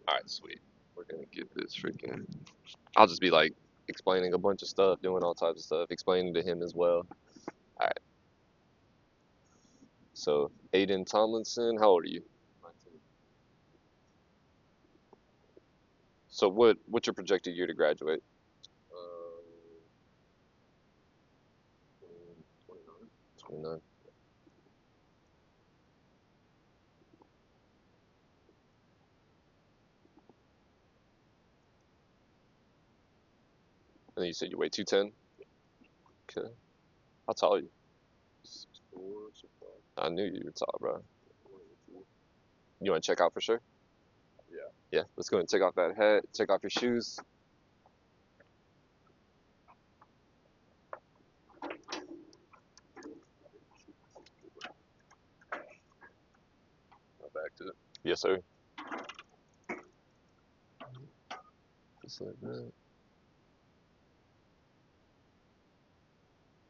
All right, sweet. We're gonna get this freaking. I'll just be like explaining a bunch of stuff, doing all types of stuff, explaining to him as well. All right. So Aiden Tomlinson, how old are you? 19. So what's your projected year to graduate? Uh, 29. 29. And then you said you weigh 210. Okay. How tall are you? 6'4", 6'5". I knew you were tall, bro. You want to check out for sure? Yeah. Yeah. Let's go and take off that hat. Take off your shoes. Now back to it. Yes, sir. Just like that.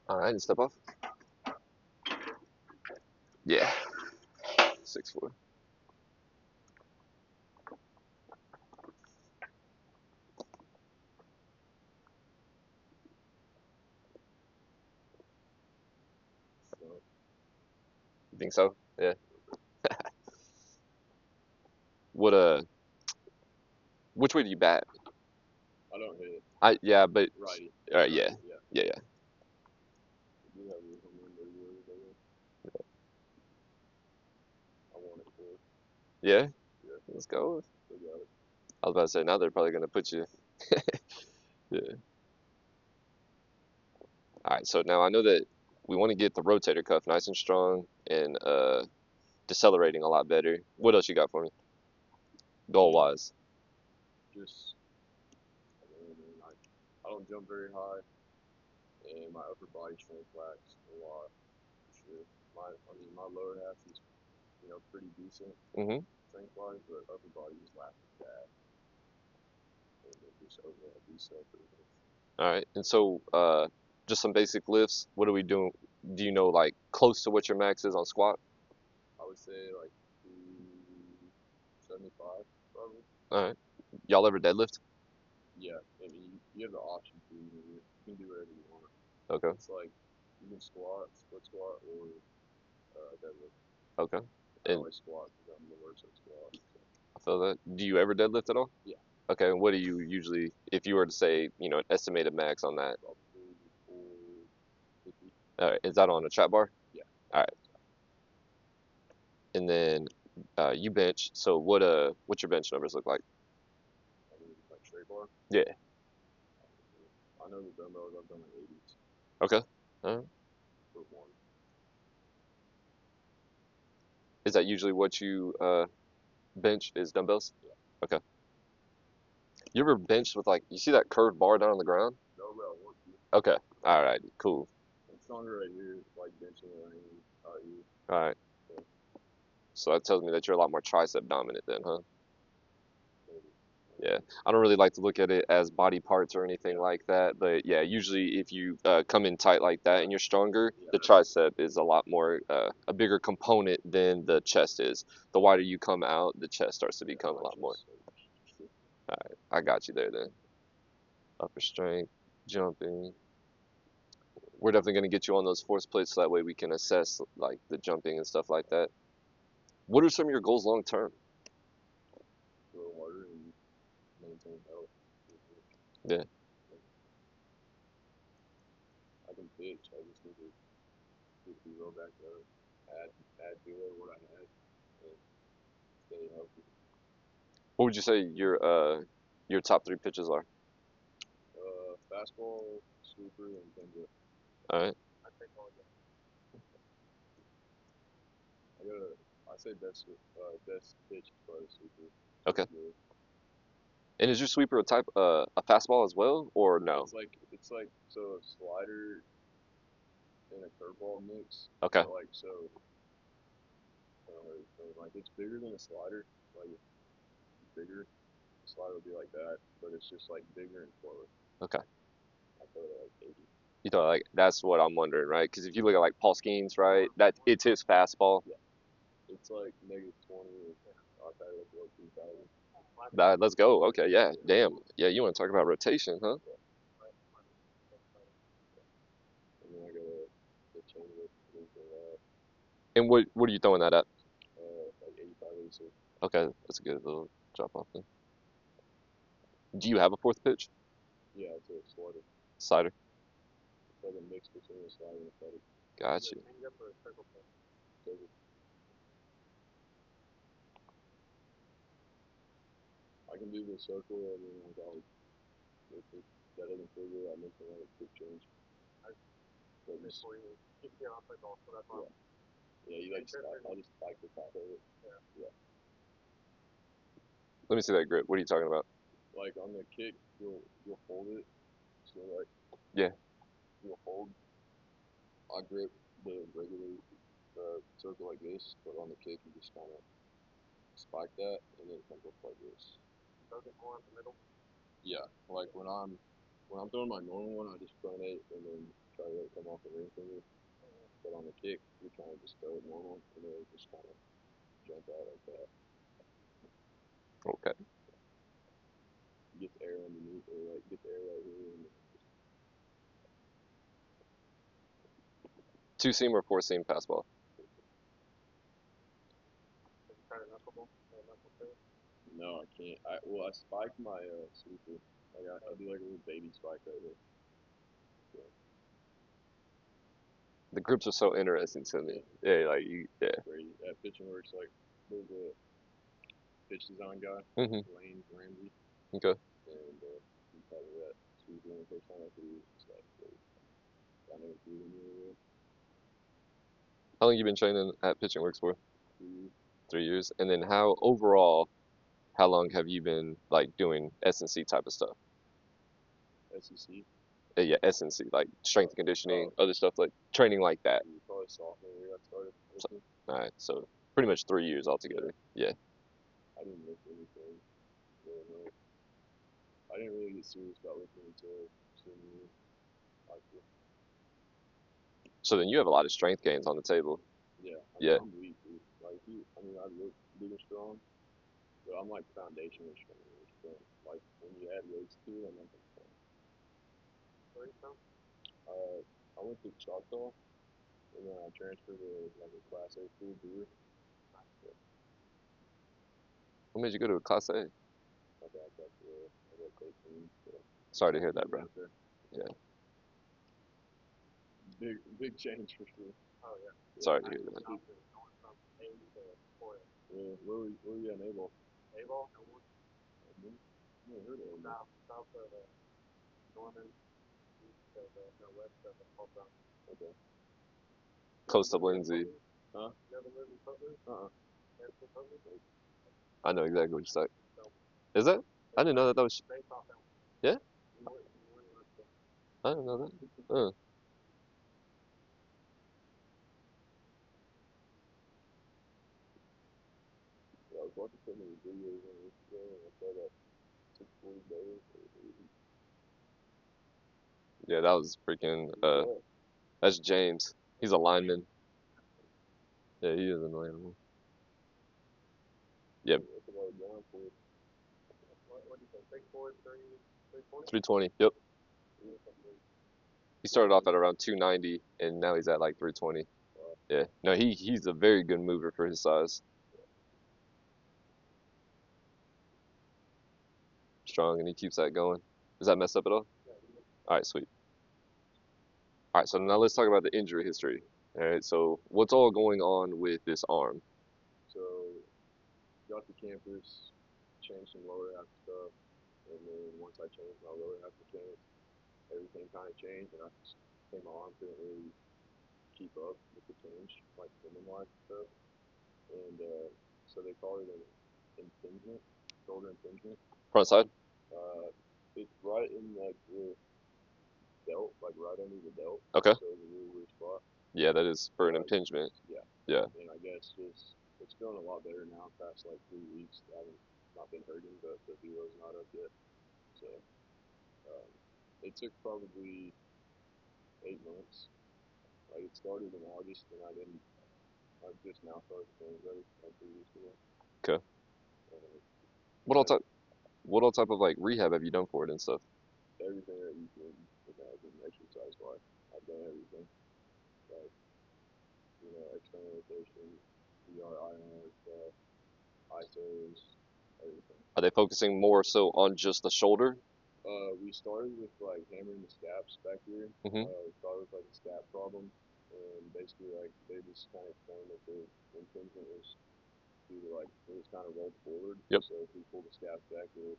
All right, and step off. Yeah. 6'4". You think so? Yeah. What which way do you bat? I don't hit it. Yeah, but righty. All right, yeah. Yeah, yeah. You have your home run derby the other day. I won it for. Yeah? Yeah. Let's go. They got it. I was about to say now they're probably gonna put you. Yeah. All right, so now I know that we want to get the rotator cuff nice and strong and decelerating a lot better. What else you got for me? Goal wise. Just, I don't know, man. I don't jump very high, and my upper body strength lacks a lot. For sure. My lower half is, pretty decent strength wise, but upper body is lacking bad. And then just overall decel pretty much. All right, and so just some basic lifts. What are we doing? Do you know like close to what your max is on squat? I would say like 275 probably. All right. Y'all ever deadlift? Yeah, I mean you have the option to. You can do whatever you want. Okay. It's like you can squat, split squat, or deadlift. Okay. I always squat because I'm the worst at squat. So. I feel that. Do you ever deadlift at all? Yeah. Okay. And what do you usually, if you were to say, an estimated max on that? Probably 450. All right. Is that on a trap bar? Yeah. All right. And then you bench. So what's your bench numbers look like? I mean, like straight bar? Yeah. I know the dumbbells I've done like 80s. Okay. All right. For one. Is that usually what you bench is dumbbells? Yeah. Okay. You ever benched with like you see that curved bar down on the ground? No, bro. Okay. All right. Cool. I'm stronger right here, like benching where I am out here. All right. Yeah. So that tells me that you're a lot more tricep dominant then, huh? Yeah, I don't really like to look at it as body parts or anything like that, but yeah, usually if you come in tight like that and you're stronger, the tricep is a lot more a bigger component than the chest is. The wider you come out, the chest starts to become a lot more. All right, I got you there then. Upper strength, jumping. We're definitely going to get you on those force plates so that way we can assess like the jumping and stuff like that. What are some of your goals long term? Grow harder and maintain health. Yeah. I can pitch. I just need to get the roll back up, add to it what I had, and stay healthy. What would you say your top three pitches are? Fastball, sweeper, and changeup. All right. I think all of that. I say best pitch is probably sweeper. Okay. And is your sweeper a fastball as well, or no? It's like so a slider and a curveball mix. Okay. Like it's bigger than a slider. Like it's bigger. The slider would be like that, but it's just like bigger and slower. Okay. I throw it at like 80. You thought like that's what I'm wondering, right? Because if you look at like Paul Skeens, right, that it's his fastball. Yeah. It's like -20. I've had it like 3,000. Let's go. Okay, yeah, damn. Yeah, you want to talk about rotation, huh? And then I got the change with And what are you throwing that at? like 85, 86. Okay, that's a good little drop off then. Do you have a fourth pitch? Yeah, it's a slider. Slider. It's like a mix between a slider and a cutter. Gotcha. So I can do the circle and then like if that doesn't feel good, I mention like a quick change. But just, yeah, you like spike. I'll just spike the top of it. Yeah. Let me see that grip. What are you talking about? Like on the kick, you'll hold it. So like Yeah. you'll hold. I grip the regular circle like this, but on the kick you just kind of spike that and then it comes up like this. Yeah, like when I'm throwing my normal one, I just pronate and then try to let it come off the ring finger. But on the kick, you kind of just throw it normal and then it just kind of jump out like that. Okay. Get the air underneath, or like get the air right here. And Two seam or four seam fastball? no, I can't. I spiked my sweeper. Like I do like a little baby spike right there. The grips are so interesting to me. Yeah, like you. Yeah. Crazy. At Pitching Works, like there's a pitch design guy, Mhm. Lane Ramsey, Okay. and he taught me that sweeper the first time I threw it. It's like, I never threw it anywhere. How long you been training at Pitching Works for? 3 years. 3 years. And then how overall? How long have you been like doing S&C type of stuff? SEC. Yeah, S&C like strength and conditioning, other stuff like training like that. Probably sophomore year I started So, lifting. all right, so pretty much 3 years altogether. Yeah. I didn't lift anything. Really, no. I didn't really get serious about lifting until senior year. High school. So then you have a lot of strength gains on the table. Yeah, Yeah. I'm weak, dude. Like, I mean, I look big and strong, but I'm like foundationally strong. Like, when you add weights to it, I'm not gonna strong. I went to Choctaw, and then I transferred to like a Class A school, Brewer. What made you go to a Class A? My dad got the coach team, so Sorry to hear that, bro. out there. Yeah. Big change for sure. Sorry to hear that. Yeah, where were you at Naval? Never heard of him. Okay. Close to Lindsay. Huh? Uh-uh. I know exactly what you're saying. Is that? I didn't know that was. Yeah? I didn't know that. Yeah, I was watching some of the videos on Instagram and I saw that 640 days. Yeah, that was freaking. Yeah. That's James. He's a lineman. Yeah, he is an animal. Yep. That's about it down for 320. Yep. He started off at around 290, and now he's at like 320. Yeah. No, he's a very good mover for his size. Strong, and he keeps that going. Is that messed up at all? All right, sweet. All right, so now let's talk about the injury history. All right, so what's all going on with this arm? So, got to campus, changed some lower half stuff, and then once I changed my lower half mechanics, everything kind of changed, and I think my arm couldn't really keep up with the change, like tendon-wise and stuff. And so they call it an impingement, shoulder impingement. Front side? It's right in like the delt, like right under the delt. Okay. So it's a really weird spot. Yeah, that is for an impingement. Yeah. Yeah. And I guess just it's feeling a lot better now. Past like 3 weeks, I haven't not been hurting, but the velo's not up yet. So it took probably 8 months. Like it started in August, and I just now started feeling better like 3 weeks ago. Okay. Um, What all time? What all type of like rehab have you done for it and stuff? Everything that you can imagine exercise wise. I've done everything. Like, external rotation, ER, stuff, ISOs, everything. Are they focusing more so on just the shoulder? We started with like hammering the scaps back here. Hmm. We started with like a scap problem, and basically like they just kind of explained that the impingement was due to like it was kind of rolled forward. Yep. So if we pull the scaps back, it would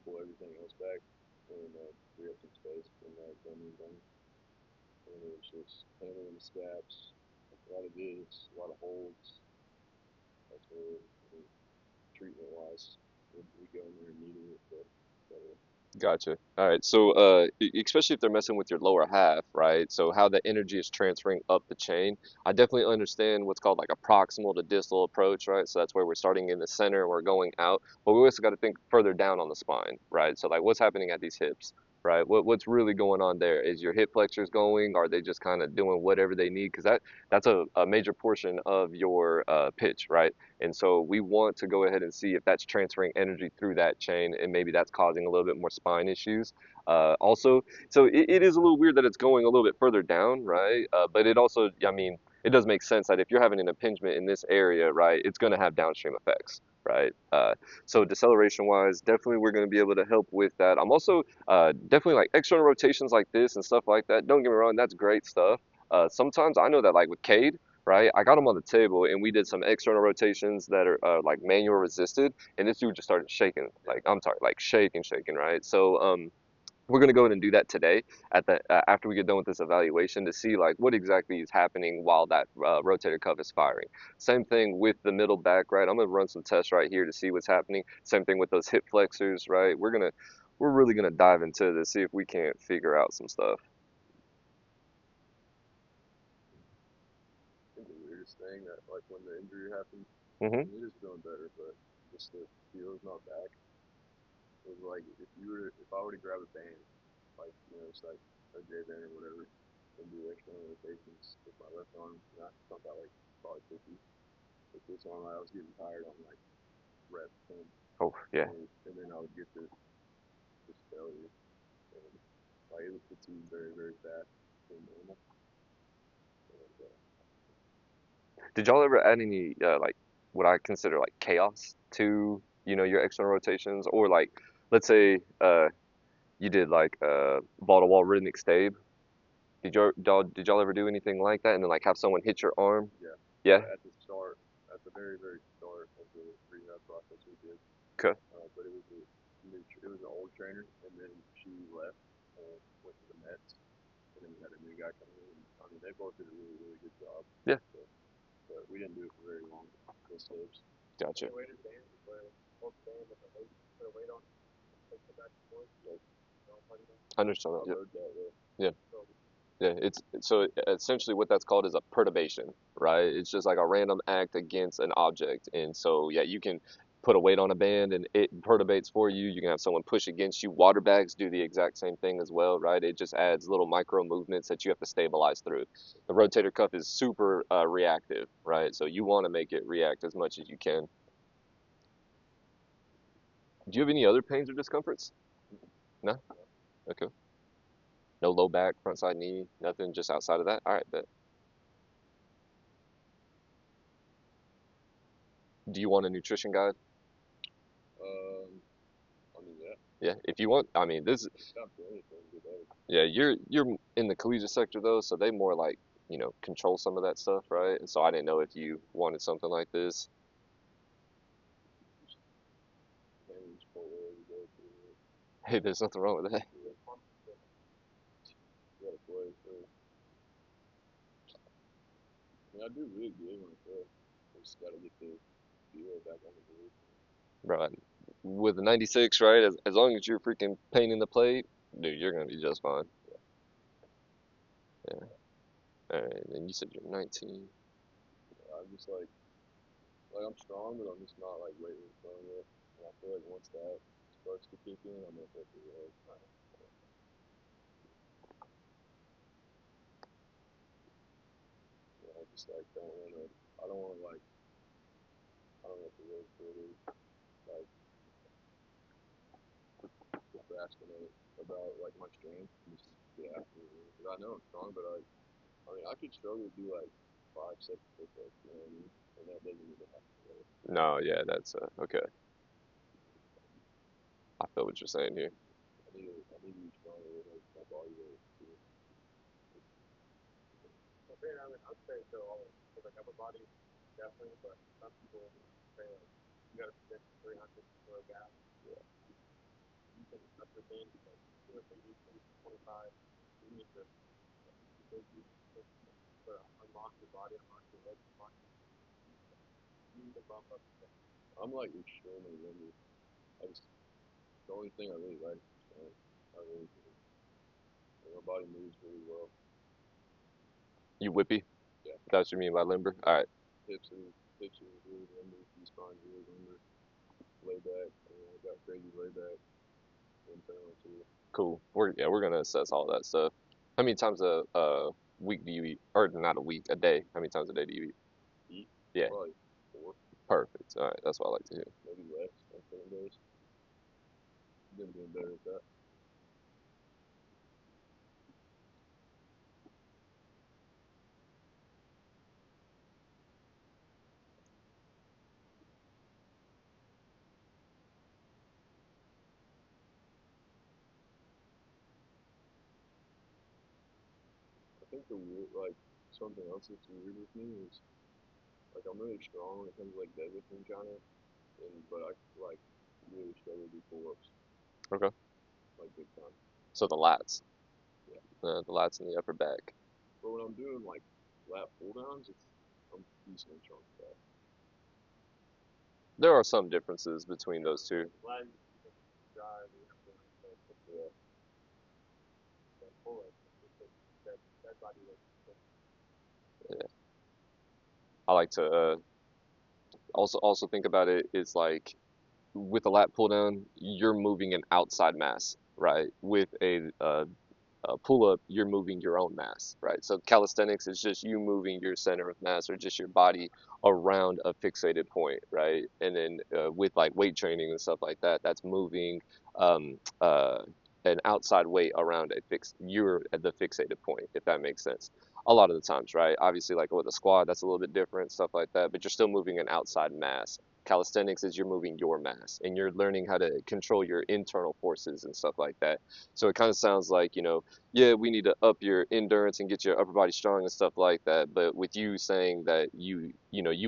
pull everything else back and free up some space in that bending thing. And it was just hammering the scaps, a lot of digs, a lot of holds. That's where treatment wise, we go in there and needle it, but Gotcha. All right. So, especially if they're messing with your lower half, right? So how the energy is transferring up the chain. I definitely understand what's called like a proximal to distal approach, right? So that's where we're starting in the center and we're going out, but we also got to think further down on the spine, right? So like what's happening at these hips, right? What's really going on there? Is your hip flexors going? Are they just kind of doing whatever they need? Because that's a major portion of your pitch, right? And so we want to go ahead and see if that's transferring energy through that chain, and maybe that's causing a little bit more spine issues. Also, so it is a little weird that it's going a little bit further down, right? But it also, I mean, it does make sense that if you're having an impingement in this area, right, it's going to have downstream effects, right? So deceleration wise, definitely we're going to be able to help with that. I'm also definitely like external rotations like this and stuff like that. Don't get me wrong, that's great stuff. Sometimes I know that like with Cade, right? I got him on the table and we did some external rotations that are like manual resisted, and this dude just started shaking. Like I'm sorry, like shaking, right? So we're gonna go ahead and do that today at the after we get done with this evaluation to see like what exactly is happening while that rotator cuff is firing. Same thing with the middle back, right? I'm gonna run some tests right here to see what's happening. Same thing with those hip flexors, right? We're really gonna dive into this, see if we can't figure out some stuff. I think the weirdest thing that like when the injury happened, I Hmm. mean, it is feeling better, but just the feels not back. It was like if I were to grab a band, like it's like a J band or whatever, and do external rotations with my left arm, not pump out like probably 50. With this arm, I was getting tired on like rep 10, Oh yeah. and then I would get this failure, and like it would fatigue very very fast than normal. And, Did y'all ever add any like what I consider like chaos to your external rotations, or like let's say you did like ball to wall rhythmic stave? Did y'all ever do anything like that and then like have someone hit your arm? yeah, Yeah. at the start, at the very very start of the rehab process, we did. Okay. But it was an old trainer, and then she left and went to the Mets, and then we had a new guy come in. I mean, they both did a really really good job, Yeah. but we didn't do it for very long. Those steps. Gotcha. I understand that. I Yep. heard that. Yeah. Yeah. It's so essentially what that's called is a perturbation, right? It's just like a random act against an object, and so yeah, you can put a weight on a band and it perturbates for you. You can have someone push against you. Water bags do the exact same thing as well, right? It just adds little micro movements that you have to stabilize through. The rotator cuff is super reactive, right? So you want to make it react as much as you can. Do you have any other pains or discomforts? No? Okay. No low back, front side knee, nothing just outside of that? All right, bet. Do you want a nutrition guide? I mean, yeah, Yeah, if you want, I mean, this, not for anything, but that. yeah, you're in the collegiate sector though, so they more like, control some of that stuff, right? And so I didn't know if you wanted something like this. Can't sport every day. Hey, there's nothing wrong with that. You gotta play. So, I mean, I do really good when I play. I just gotta get the feel back on the board. Right. With the 96, right? As long as you're freaking painting the plate, dude, you're gonna be just fine. Yeah. All right. And you said you're 19. I'm just like I'm strong, but I'm just not like weightless strong yet. And I feel like once that starts to kick in, I'm gonna hit the road. I just like don't wanna. I don't wanna like. I don't know what the word for it is. Like procrastinate about like my strength and just get after it. Because I know I'm strong, but I mean, I could struggle to do like 5 sets of push-ups, you know what I mean? And that doesn't even happen. Right? No, yeah, that's okay. I feel what you're saying here. I need to be stronger with like, my body weight too. Well, fair, I mean, I'd say so. For like upper body, definitely, but some people say like you got to bench 300 for a gap. Yeah. You can up your bench like 2 or 3 weekly, 25. You need to unlock your body, unlock your legs, unlock your. You need to bump up. I'm like extremely limber. The only thing I really like is strength. I really do. And my body moves really well. You whippy? Yeah. That's what you mean by limber? All right. Hips are really limber. T-spine's really limber. Lay back. I got crazy lay back. Internal too. Cool. We're gonna assess all that stuff. How many times a week do you eat? Or not a week, a day. How many times a day do you eat? Eat. Yeah. Probably 4, Perfect. All right. That's what I like to hear. maybe less on certain days. Been doing better at that. I think something else that's weird with me is like I'm really strong when it comes to like deadlifting kind of, but I like really struggle to do pull-ups Okay. like big time. So the lats, Yeah. the lats and the upper back. But when I'm doing like lat pull downs, I'm decently strong for that. There are some differences between those two. Glad you can drive and everything like that. Yeah. But pull it. That body weight. Yeah. I like to also think about it is like with a lat pull down, you're moving an outside mass, right? With a pull up, you're moving your own mass, right? So calisthenics is just you moving your center of mass or just your body around a fixated point, right? And then with like weight training and stuff like that, that's moving um, uh, an outside weight around you're at the fixated point, if that makes sense. A lot of the times, right? Obviously, like with a squat, that's a little bit different, stuff like that, but you're still moving an outside mass. Calisthenics is you're moving your mass and you're learning how to control your internal forces and stuff like that. So it kind of sounds like, yeah, we need to up your endurance and get your upper body strong and stuff like that. But with you saying that you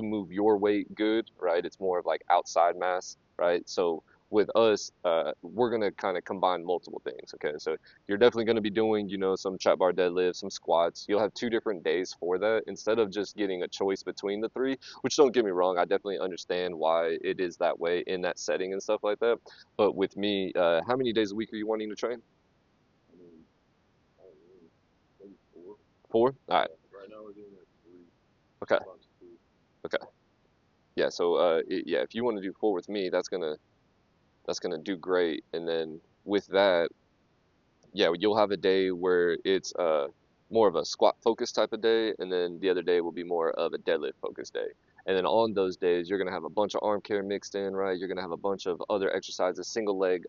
move your weight good, right? It's more of like outside mass, right? So with us, we're gonna kind of combine multiple things. Okay, so you're definitely gonna be doing, some trap bar deadlifts, some squats. You'll have 2 different days for that instead of just getting a choice between the three. Which don't get me wrong, I definitely understand why it is that way in that setting and stuff like that. But with me, how many days a week are you wanting to train? I mean, I don't really, maybe 4. 4? All right. Right now we're doing like 3, Okay. sometimes 2. Okay. Yeah. So, yeah, if you want to do 4 with me, that's gonna do great. And then with that, yeah, you'll have a day where it's more of a squat focused type of day, and then the other day will be more of a deadlift focused day. And then on those days, you're gonna have a bunch of arm care mixed in, right? You're gonna have a bunch of other exercises, single leg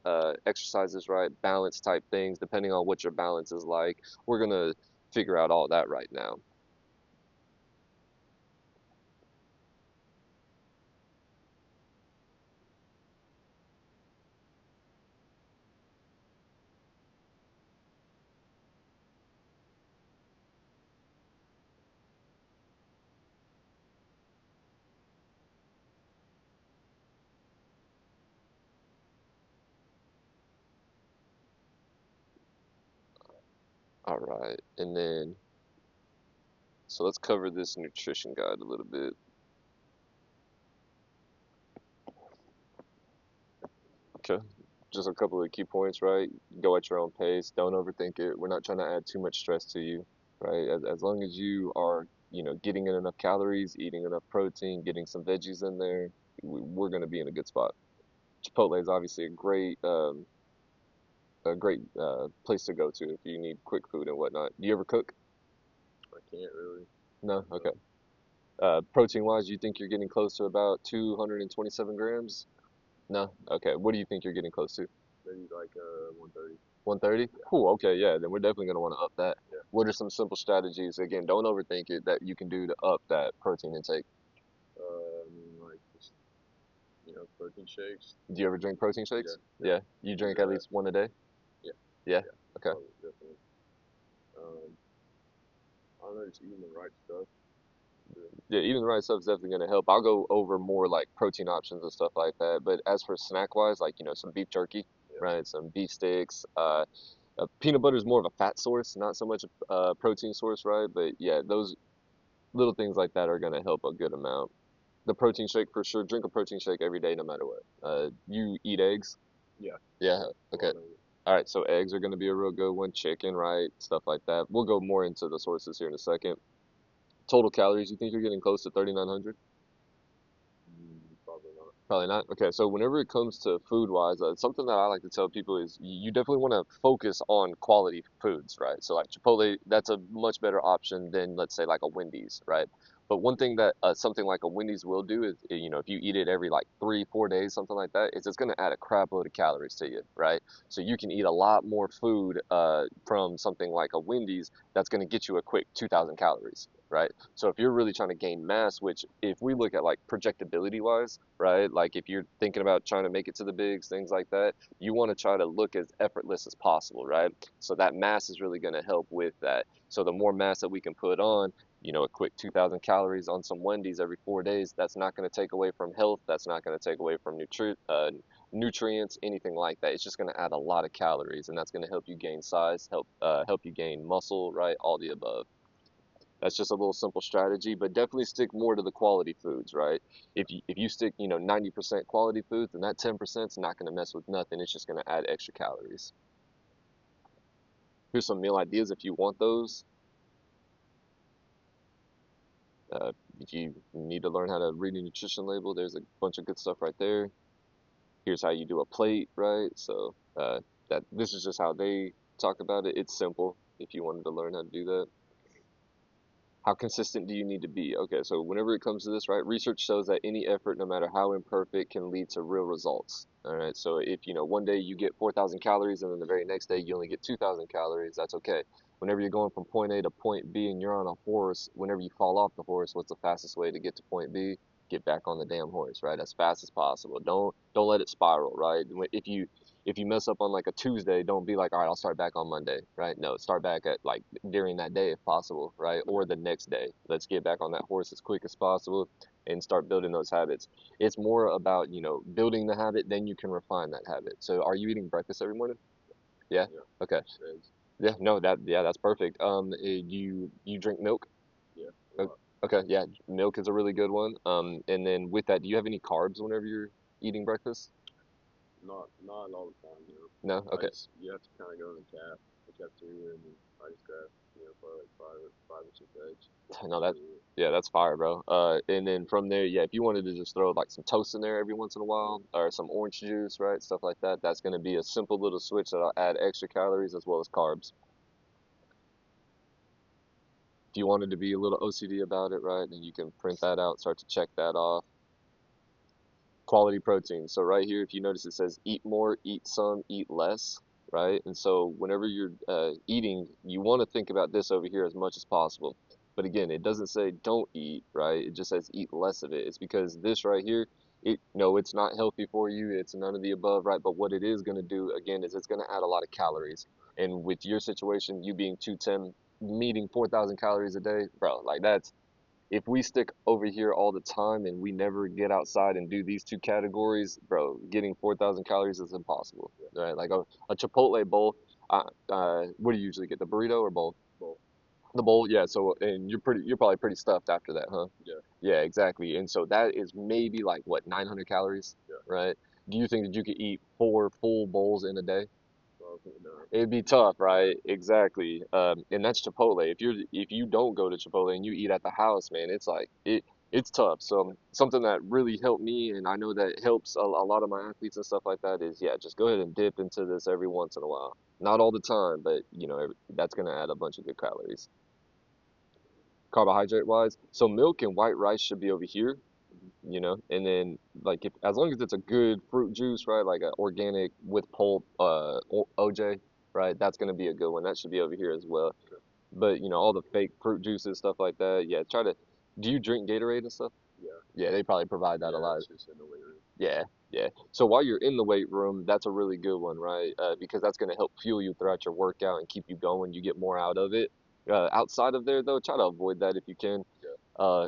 exercises, right? Balance type things, depending on what your balance is like. We're gonna figure out all that right now. All right. And then, so let's cover this nutrition guide a little bit. Okay. Just a couple of key points, right? Go at your own pace. Don't overthink it. We're not trying to add too much stress to you, right? As long as you are, getting in enough calories, eating enough protein, getting some veggies in there, we're going to be in a good spot. Chipotle is obviously a great place to go to if you need quick food and whatnot. Do you ever cook? I can't really. No? No. Okay. Protein wise, you think you're getting close to about 227 grams? No? Okay. What do you think you're getting close to? maybe like 130. 130? Cool. Okay, yeah. Then we're definitely gonna want to up that. Yeah. What are some simple strategies? Again, don't overthink it that you can do to up that protein intake. I mean, like just protein shakes. Do you ever drink protein shakes? Yeah. Yeah. You drink Do at that. least one a day? Yeah. Yeah. Yeah. Okay. Probably, definitely. I don't know, just eating the right stuff. Yeah, eating the right stuff is definitely gonna help. I'll go over more like protein options and stuff like that. But as for snack wise, like some beef jerky, Yeah. right? Some beef sticks. Peanut butter is more of a fat source, not so much a protein source, right? But yeah, those little things like that are gonna help a good amount. The protein shake for sure. Drink a protein shake every day, no matter what. You eat eggs? Yeah. Yeah. A Okay. lot of it. All right. So eggs are gonna be a real good one. Chicken, right? Stuff like that. We'll go more into the sources here in a second. Total calories, you think you're getting close to 3,900? Probably not. Probably not. Okay, so whenever it comes to food wise, something that I like to tell people is you definitely want to focus on quality foods, right? So like Chipotle, that's a much better option than let's say like a Wendy's, right? But one thing that something like a Wendy's will do is, if you eat it every like 3, 4 days, something like that, is it's going to add a crap load of calories to you, right? So you can eat a lot more food from something like a Wendy's that's going to get you a quick 2,000 calories, right? So if you're really trying to gain mass, which if we look at like projectability wise, right? Like if you're thinking about trying to make it to the bigs, things like that, you want to try to look as effortless as possible, right? So that mass is really going to help with that. So the more mass that we can put on, a quick 2,000 calories on some Wendy's every 4 days, that's not going to take away from health. That's not going to take away from nutrients, anything like that. It's just going to add a lot of calories, and that's going to help you gain size, help you gain muscle, right? All the above. That's just a little simple strategy, but definitely stick more to the quality foods, right? If you stick, 90% quality foods, then that 10% is not going to mess with nothing. It's just going to add extra calories. Here's some meal ideas if you want those. If you need to learn how to read a nutrition label, there's a bunch of good stuff right there. Here's how you do a plate, right? So that this is just how they talk about it. It's simple if you wanted to learn how to do that. How consistent do you need to be? Okay, so whenever it comes to this, right, research shows that any effort, no matter how imperfect, can lead to real results. All right, so if one day you get 4,000 calories and then the very next day you only get 2,000 calories, that's okay. Whenever you're going from point A to point B and you're on a horse, whenever you fall off the horse, what's the fastest way to get to point B? Get back on the damn horse, right? As fast as possible. Don't let it spiral, right? If you mess up on like a Tuesday, don't be like, all right, I'll start back on Monday, right? No, start back at like during that day if possible, right? Or the next day. Let's get back on that horse as quick as possible and start building those habits. It's more about, building the habit, then you can refine that habit. So are you eating breakfast every morning? Yeah? Yeah. Okay. Eggs. Yeah, no, that's perfect. You drink milk? Yeah. A lot. Okay, yeah, milk is a really good one. And then with that, do you have any carbs whenever you're eating breakfast? Not all the time, No? Okay. You have to kind of go in the cafeteria, and I just grab, probably like five or six eggs. No, yeah, that's fire, bro. And then from there, yeah, if you wanted to just throw like some toast in there every once in a while, or some orange juice, right, stuff like that, that's gonna be a simple little switch that'll add extra calories as well as carbs. If you wanted to be a little OCD about it, right, then you can print that out, start to check that off. Quality protein. So right here, if you notice, it says eat more, eat some, eat less, right? And so whenever you're eating, you want to think about this over here as much as possible. But again, it doesn't say don't eat, right? It just says eat less of it. It's because this right here, no, it's not healthy for you. It's none of the above, right? But what it is going to do, again, is it's going to add a lot of calories. And with your situation, you being 210, meeting 4,000 calories a day, bro, like that's if we stick over here all the time and we never get outside and do these two categories, bro, getting 4,000 calories is impossible, right? Like a Chipotle bowl, what do you usually get, the burrito or bowl? Bowl. The bowl, yeah. So, and you're probably pretty stuffed after that, huh? Yeah. Yeah, exactly. And so that is maybe like what, 900 calories, Yeah. right? Do you think that you could eat 4 full bowls in a day? Probably not. It'd be tough, right? Exactly. And that's Chipotle. If you don't go to Chipotle and you eat at the house, man, it's tough. So something that really helped me, and I know that helps a lot of my athletes and stuff like that, is yeah, just go ahead and dip into this every once in a while. Not all the time, but that's gonna add a bunch of good calories. Carbohydrate wise, so milk and white rice should be over here. you know, and then like if as long as it's a good fruit juice, right, like a organic with pulp, OJ, right, that's gonna be a good one. That should be over here as well. But you know, all the fake fruit juices, stuff like that, yeah, try to. Do you drink Gatorade and stuff? Yeah. Yeah, they probably provide that a Yeah, lot. it's just in the weight room. Yeah, yeah. So while you're in the weight room, that's a really good one, right? Because that's going to help fuel you throughout your workout and keep you going. You get more out of it. Outside of there, though, try to avoid that if you can. Yeah. Uh,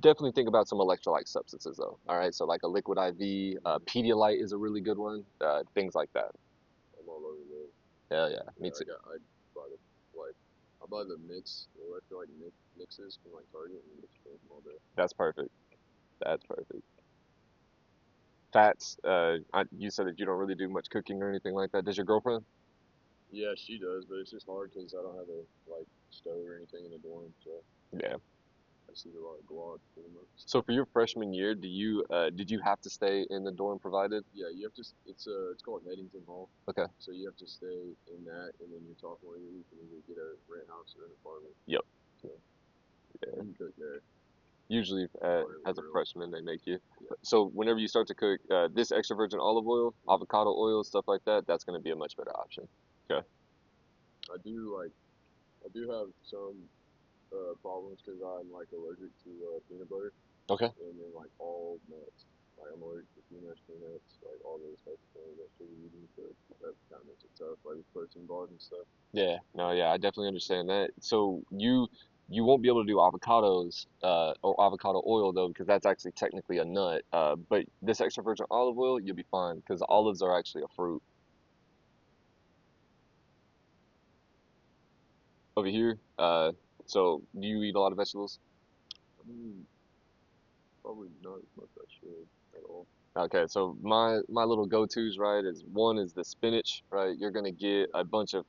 Definitely think about some electrolyte substances, though. All right, so like a liquid IV, Pedialyte is a really good one. Things like that. I'm all over those. Hell yeah, me Yeah, too. I buy the like I buy the electrolyte mixes from like Target and just drink them all day. That's perfect. That's perfect. Fats. You said that you don't really do much cooking or anything like that. Does your girlfriend? Yeah, she does, but it's just hard because I don't have a like stove or anything in the dorm, so Yeah. I just eat a lot of guac pretty much. So for your freshman year, did you have to stay in the dorm provided? Yeah, you have to. It's called Headington Hall. Okay. So you have to stay in that, and then your sophomore year you can either get a rent house or an apartment. Yep. So Yeah. you can cook there. Usually, as a Grill. freshman, they make you. Yeah. So whenever you start to cook, this extra virgin olive oil, avocado oil, stuff like that, that's going to be a much better option. Okay. I do have some problems because I'm like allergic to peanut butter Okay. and then like all nuts. Like I'm allergic to peanuts, like all those types of things I should be eating. So that kind of makes it tough, like with protein bars and stuff. Yeah. No. Yeah. I definitely understand that. So you won't be able to do avocados or avocado oil though because that's actually technically a nut. But this extra virgin olive oil, you'll be fine because olives are actually a fruit. Over here, so do you eat a lot of vegetables? I mean, probably not as much as I should at all. Okay, so my little go-tos, right, is one is the spinach, right? You're gonna get a bunch of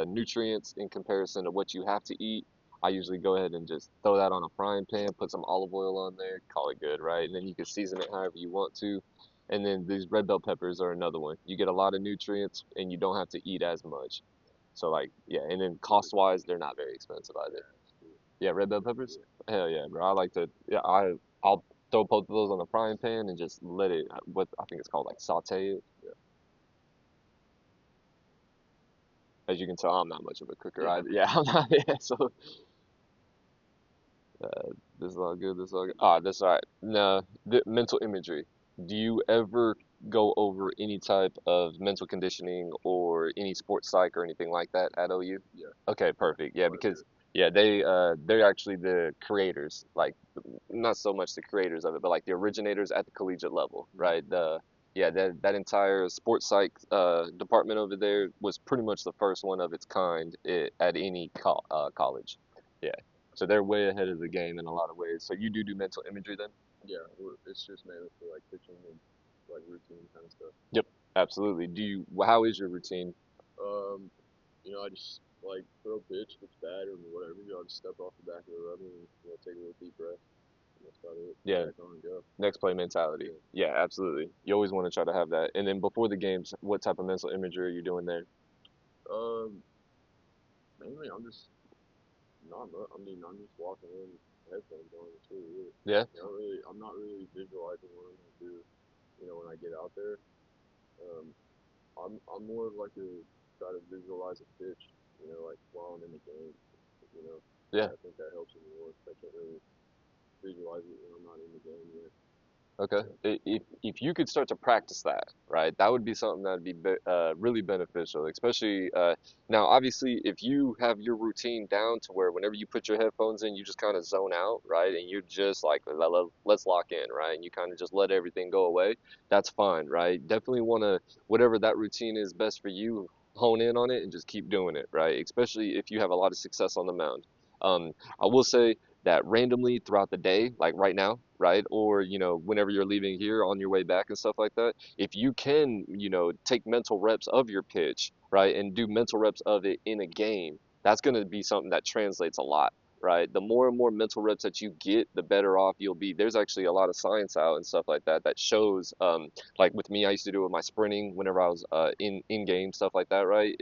nutrients in comparison to what you have to eat. I usually go ahead and just throw that on a frying pan, put some olive oil on there, call it good, right? And then you can season it however you want to. And then these red bell peppers are another one. You get a lot of nutrients and you don't have to eat as much. So like, yeah, and then cost-wise, they're not very expensive either. Yeah, red bell peppers? Hell yeah, bro. I like to, yeah, I'll throw both of those on the frying pan and just let it, what I think it's called, like saute it. Yeah. As you can tell, I'm not much of a cooker. Yeah. Yeah, I'm not, yeah, so this is all good. This is all good. Ah, that's all right. Now, the mental imagery. Do you ever go over any type of mental conditioning or any sports psych or anything like that at OU? Yeah. Okay, perfect. Yeah, Quite a because bit. yeah, they're actually the creators, like not so much the creators of it, but like the originators at the collegiate level, right? That entire sports psych department over there was pretty much the first one of its kind at any college. Yeah. So they're way ahead of the game in a lot of ways. So you do mental imagery then? Yeah, it's just mainly for like pitching and like routine kind of stuff. Yep, absolutely. How is your routine? Um, I just like throw pitch if it's bad or whatever. I'll just step off the back of the rubber and take a little deep breath. And that's about it. Yeah, Back on and go. next play mentality. Yeah. Yeah, absolutely. You always want to try to have that. And then before the games, what type of mental imagery are you doing there? Um, Mainly I'm just not. I'm just walking in, headphones on. It's really it. Yeah, I'm not really visualizing what I'm gonna do. When I get out there, um, I'm more of like a try to visualize a pitch. Like while I'm in the game. You know, yeah. I think that helps me more. I can't really visualize it when I'm not in the game yet. Okay. If you could start to practice that, right, that would be something that would be really beneficial, especially now, obviously, if you have your routine down to where whenever you put your headphones in, you just kind of zone out, right, and you're just like, let's lock in, right, and you kind of just let everything go away, that's fine, right? Definitely want to, whatever that routine is best for you, hone in on it and just keep doing it, right? Especially if you have a lot of success on the mound. I will say that randomly throughout the day, like right now, right? Or, whenever you're leaving here on your way back and stuff like that, if you can, take mental reps of your pitch, right? And do mental reps of it in a game, that's going to be something that translates a lot, right? The more and more mental reps that you get, the better off you'll be. There's actually a lot of science out and stuff like that that shows, like with me, I used to do it with my sprinting whenever I was in game, stuff like that, right?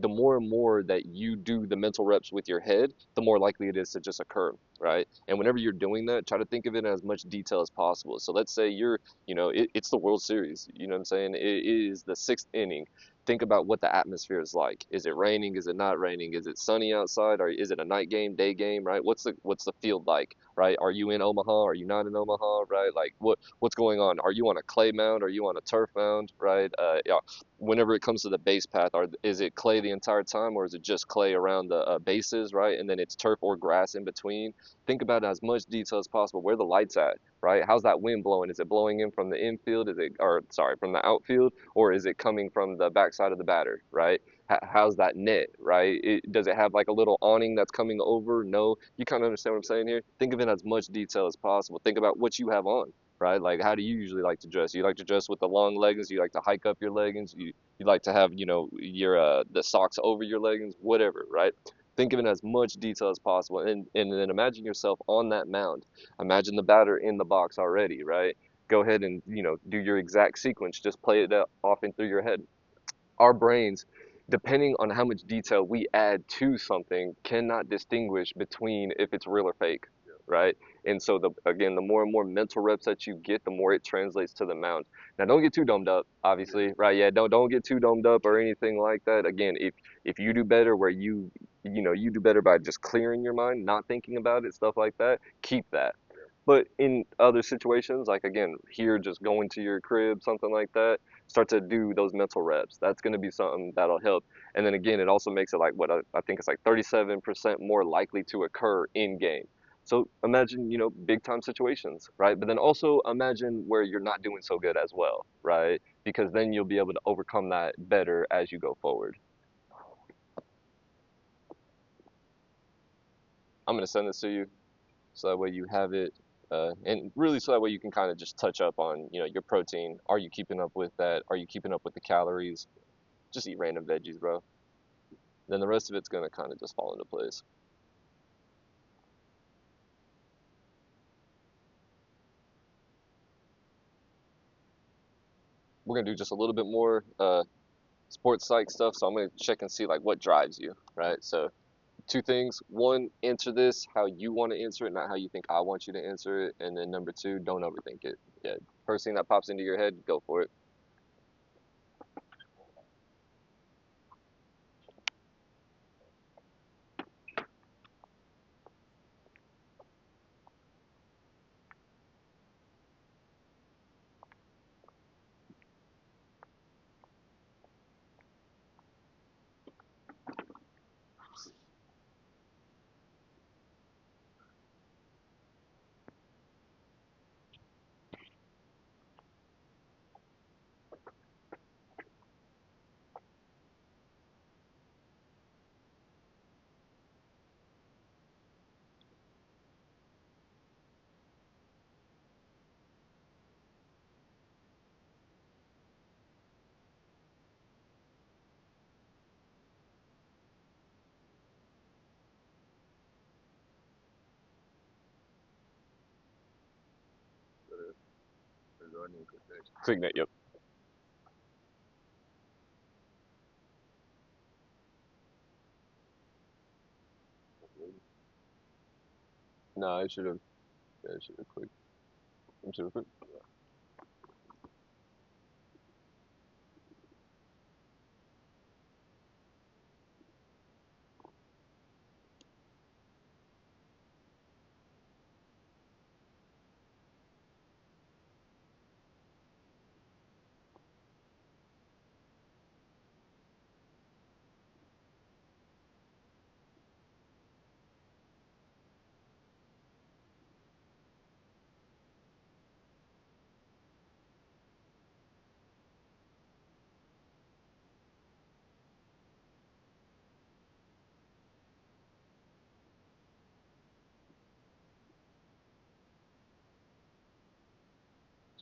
the more and more that you do the mental reps with your head, the more likely it is to just occur, right? And whenever you're doing that, try to think of it in as much detail as possible. So let's say it's the World Series, you know what I'm saying? It is the sixth inning. Think about what the atmosphere is like. Is it raining? Is it not raining? Is it sunny outside? Or is it a night game, day game, right? What's the field like, right? Are you in Omaha? Are you not in Omaha, right? Like what's going on? Are you on a clay mound? Are you on a turf mound, right? Yeah. Whenever it comes to the base path, is it clay the entire time, or is it just clay around the bases, right? And then it's turf or grass in between. Think about as much detail as possible. Where the lights at, right? How's that wind blowing? Is it blowing in from the infield? From the outfield, or is it coming from the backside of the batter, right? How's that net, right? Does it have like a little awning that's coming over? No, you kind of understand what I'm saying here. Think of it as much detail as possible. Think about what you have on, right? Like, how do you usually like to dress? You like to dress with the long leggings? You like to hike up your leggings? You like to have, your the socks over your leggings, whatever, right? Think of it as much detail as possible, and then imagine yourself on that mound. Imagine the batter in the box already, right? Go ahead and do your exact sequence. Just play it off in through your head. Our brains, depending on how much detail we add to something, cannot distinguish between if it's real or fake, right? And so the more and more mental reps that you get, the more it translates to the mound. Now, don't get too domed up, obviously, right? Yeah, don't get too domed up or anything like that. Again, if you do better where you do better by just clearing your mind, not thinking about it, stuff like that, keep that. But in other situations, like again, here, just going to your crib, something like that, start to do those mental reps. That's going to be something that'll help. And then again, it also makes it like what I think it's like 37% more likely to occur in game. So imagine, big time situations, right? But then also imagine where you're not doing so good as well, right? Because then you'll be able to overcome that better as you go forward. I'm going to send this to you so that way you have it. And really, so that way you can kind of just touch up on, your protein. Are you keeping up with that? Are you keeping up with the calories? Just eat random veggies, bro. Then the rest of it's gonna kind of just fall into place. We're gonna do just a little bit more sports psych stuff, so I'm gonna check and see like what drives you, right? So two things. One, answer this how you want to answer it, not how you think I want you to answer it. And then number two, don't overthink it. Yeah, first thing that pops into your head, go for it. Or do I need to click next? Click that. Yep. No, I should have. Yeah, I should have clicked. I should have clicked.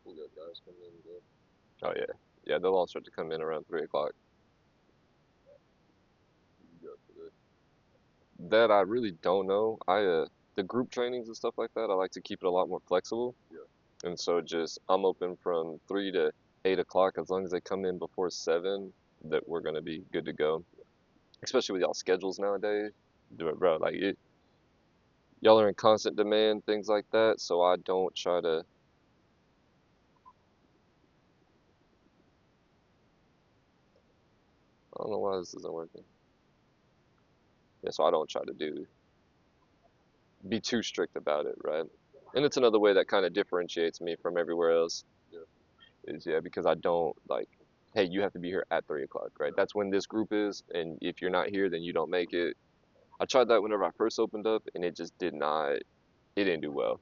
We got guys coming in and go. Oh yeah, yeah. They'll all start to come in around 3 o'clock. You got today. That I really don't know. The group trainings and stuff like that, I like to keep it a lot more flexible. Yeah. And so just I'm open from 3 to 8 o'clock. As long as they come in before 7, that we're gonna be good to go. especially with y'all schedules nowadays. Bro, like y'all are in constant demand, things like that. So I don't try to. I don't know why this isn't working. Yeah, so I don't try to be too strict about it, right? And it's another way that kind of differentiates me from everywhere else. Yeah. Is yeah, because I don't like, hey, you have to be here at 3 o'clock, right? That's when this group is, and if you're not here, then you don't make it. I tried that whenever I first opened up, and it just did not. It didn't do well.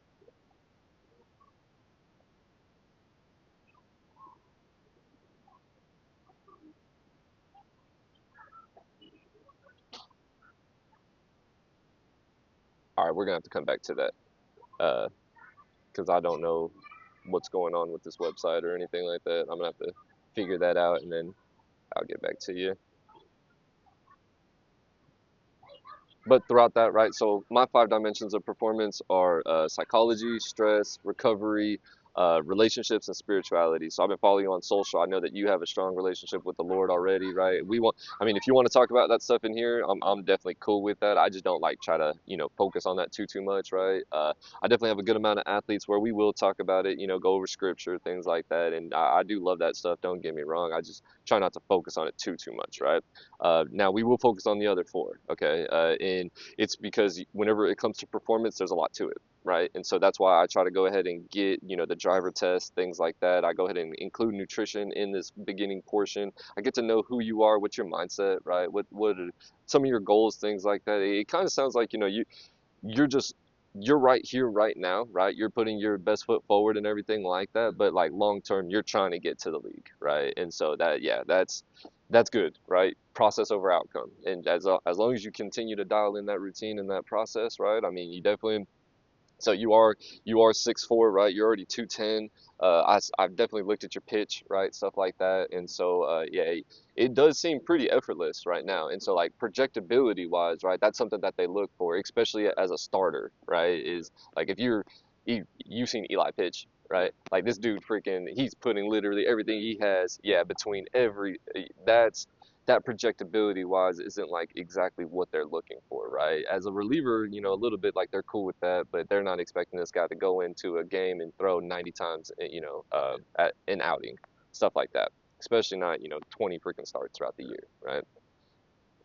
All right, we're gonna have to come back to that, because I don't know what's going on with this website or anything like that. I'm gonna have to figure that out, and then I'll get back to you. But throughout that, right? So my 5 dimensions of performance are psychology, stress, recovery, relationships, and spirituality. So I've been following you on social. I know that you have a strong relationship with the Lord already, right? I mean, if you want to talk about that stuff in here, I'm definitely cool with that. I just don't like try to, focus on that too much, right? I definitely have a good amount of athletes where we will talk about it, go over scripture, things like that. And I do love that stuff. Don't get me wrong. I just try not to focus on it too much, right? Now we will focus on the other four, okay? And it's because whenever it comes to performance, there's a lot to it, right? And so that's why I try to go ahead and get, the driver test, things like that. I go ahead and include nutrition in this beginning portion. I get to know who you are, what's your mindset, right? What are some of your goals, things like that. It kind of sounds like, you're just you're right here right now, right? You're putting your best foot forward and everything like that, but like long term you're trying to get to the league, right? And so that, yeah, that's good, right? Process over outcome. And as long as you continue to dial in that routine and that process, right? I mean, you definitely, so you are 6'4", right? You're already 210. I've definitely looked at your pitch, right? Stuff like that. And so yeah, it does seem pretty effortless right now. And so like projectability wise, right? That's something that they look for, especially as a starter, right? Is like if you've seen Eli pitch, right? Like this dude freaking he's putting literally everything he has, yeah, between that projectability wise isn't like exactly what they're looking for, right? As a reliever, a little bit like they're cool with that, but they're not expecting this guy to go into a game and throw 90 times, at an outing, stuff like that. Especially not, 20 freaking starts throughout the year, right?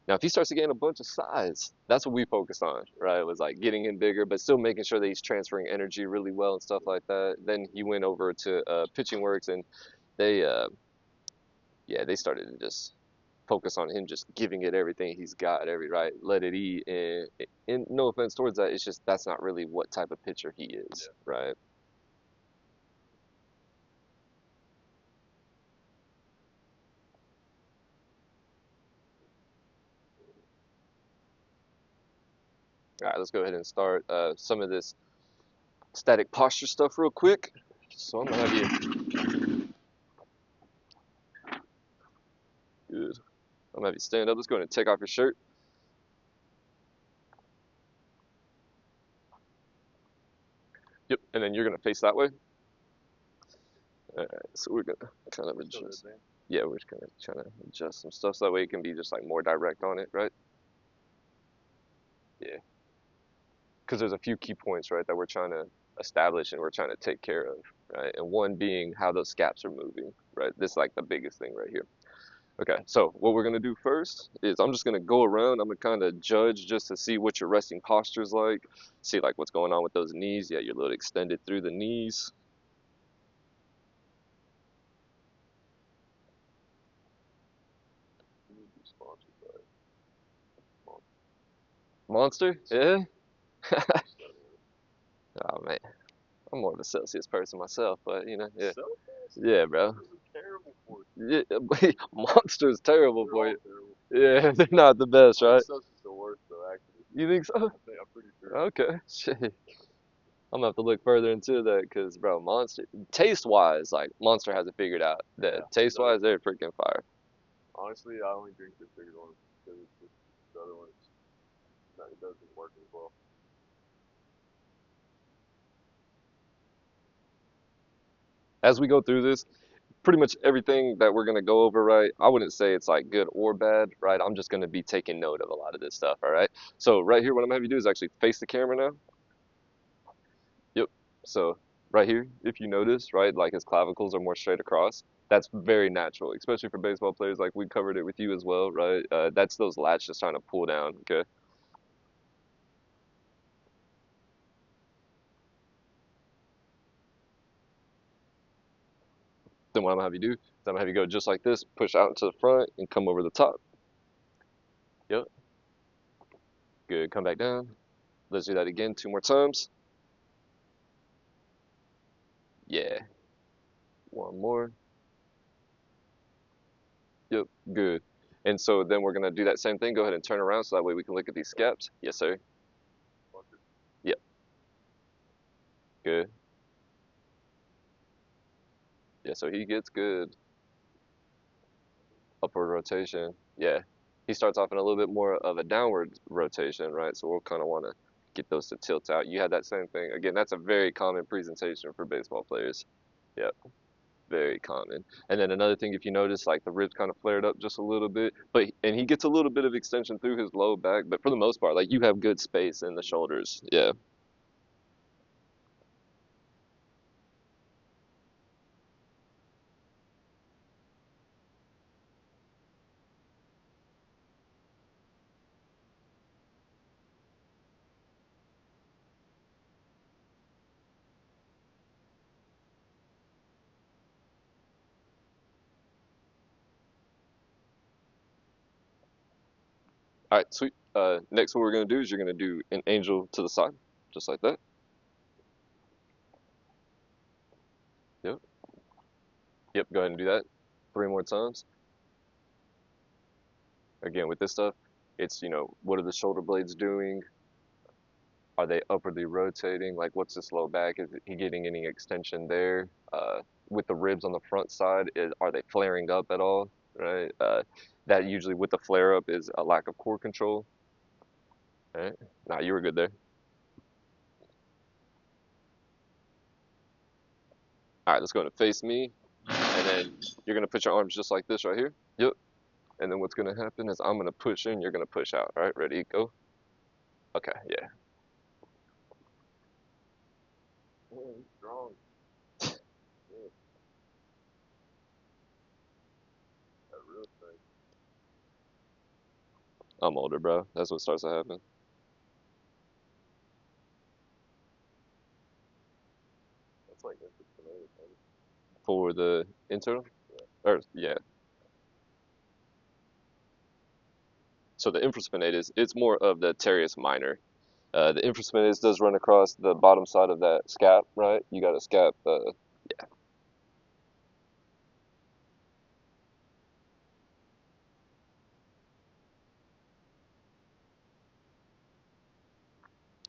Now, if he starts to gain a bunch of size, that's what we focused on, right? It was like getting him bigger, but still making sure that he's transferring energy really well and stuff like that. Then he went over to Pitching Works, and they, yeah, they started to just focus on him just giving it everything he's got, let it eat. And no offense towards that, it's just that's not really what type of pitcher he is, right? All right, let's go ahead and start some of this static posture stuff real quick. So I'm gonna have you good. I'm gonna have you stand up. Let's go ahead and take off your shirt. Yep, and then you're gonna face that way. All right, so we're gonna kind of adjust. Yeah, we're just gonna try to adjust some stuff so that way it can be just like more direct on it, right? Yeah, because there's a few key points, right, that we're trying to establish and we're trying to take care of, right? And one being how those scaps are moving, right? This is like the biggest thing right here. Okay, so what we're gonna do first is I'm just gonna go around. I'm gonna kind of judge just to see what your resting posture is like, see like what's going on with those knees. Yeah, you're a little extended through the knees. Monster? Yeah. Oh man, I'm more of a Celsius person myself, but yeah, yeah, bro. Yeah, Monster's terrible for you. Yeah, they're not the best, right? The worst though, actually. You think so? I'm pretty sure. Okay, shit. I'm gonna have to look further into that because, bro, Monster, taste wise, like Monster has it figured out. That Yeah, taste wise, they're freaking fire. Honestly, I only drink the bigger ones because it's just the other ones, it doesn't work as well. As we go through this, pretty much everything that we're gonna go over, right? I wouldn't say it's like good or bad, right? I'm just gonna be taking note of a lot of this stuff, all right? So right here, what I'm gonna have you do is actually face the camera now. Yep. So right here, if you notice, right, like his clavicles are more straight across. That's very natural, especially for baseball players. Like we covered it with you as well, right? That's those lats just trying to pull down. Okay. Then what I'm gonna have you do is I'm gonna have you go just like this, push out into the front, and come over the top. Yep. Good. Come back down. Let's do that again 2 more times. Yeah. One more. Yep. Good. And so then we're gonna do that same thing. Go ahead and turn around so that way we can look at these scaps. Yes, sir. Yep. Good. Yeah. So he gets good upward rotation. Yeah. He starts off in a little bit more of a downward rotation, right? So we'll kind of want to get those to tilt out. You had that same thing. Again, that's a very common presentation for baseball players. Yep. Very common. And then another thing, if you notice, like the ribs kind of flared up just a little bit, and he gets a little bit of extension through his low back, but for the most part, like you have good space in the shoulders. Yeah. All right, sweet. Next, what we're gonna do is you're gonna do an angel to the side, just like that. Yep. Yep. Go ahead and do that 3 more times. Again, with this stuff, it's what are the shoulder blades doing? Are they upwardly rotating? Like, what's this low back? Is he getting any extension there? With the ribs on the front side, are they flaring up at all? Right? That usually with the flare up is a lack of core control. Right? Nah, you were good there. All right, let's go and face me, and then you're gonna put your arms just like this right here. Yep. And then what's gonna happen is I'm gonna push in, you're gonna push out. All right, ready? Go. Okay, yeah. Oh, he's strong. Yeah, that real thing. I'm older, bro. That's what starts to happen. That's like interesting. For the internal, or yeah. So the infraspinatus, it's more of the teres minor. The infraspinatus does run across the bottom side of that scap, right? You got a scap. All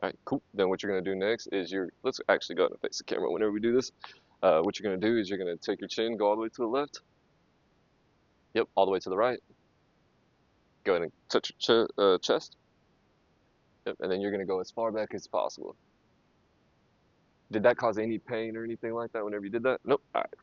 right, cool. Then what you're gonna do next is let's actually go ahead and face the camera whenever we do this. What you're gonna do is you're gonna take your chin, go all the way to the left. Yep, all the way to the right. Go ahead and touch your chest. Yep, and then you're gonna go as far back as possible. Did that cause any pain or anything like that whenever you did that? Nope. All right.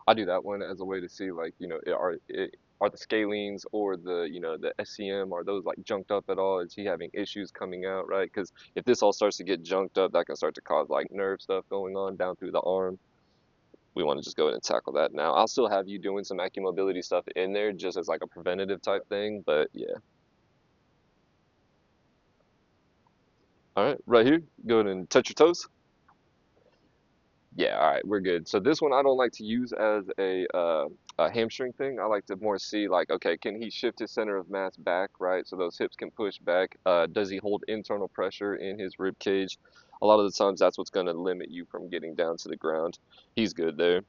I do that one as a way to see like, are the scalenes or the SCM, are those like junked up at all? Is he having issues coming out, right? Because if this all starts to get junked up, that can start to cause like nerve stuff going on down through the arm. We want to just go ahead and tackle that now. I'll still have you doing some mobility stuff in there just as like a preventative type thing, but yeah. All right, right here, go ahead and touch your toes. Yeah, all right, we're good. So this one I don't like to use as a hamstring thing. I like to more see like, okay, can he shift his center of mass back, right? So those hips can push back. Does he hold internal pressure in his rib cage? A lot of the times that's what's going to limit you from getting down to the ground. He's good there.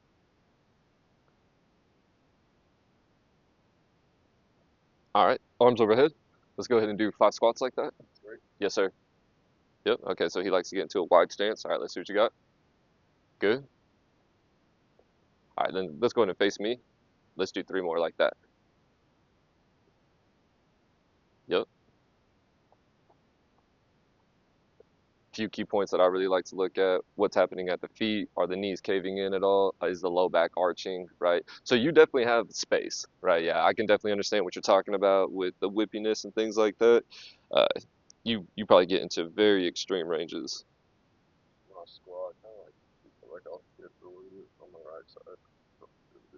All right, arms overhead. Let's go ahead and do 5 squats like that. Right? Yes, sir. Yep. Okay, so he likes to get into a wide stance. All right, let's see what you got. Good. All right, then let's go ahead and face me. Let's do 3 more like that. few key points that I really like to look at. What's happening at the feet? Are the knees caving in at all? Is the low back arching, right? So you definitely have space, right? Yeah, I can definitely understand what you're talking about with the whippiness and things like that. Uh, you probably get into very extreme ranges. When I squat, kind of like I'll shift a little bit on my right side. Do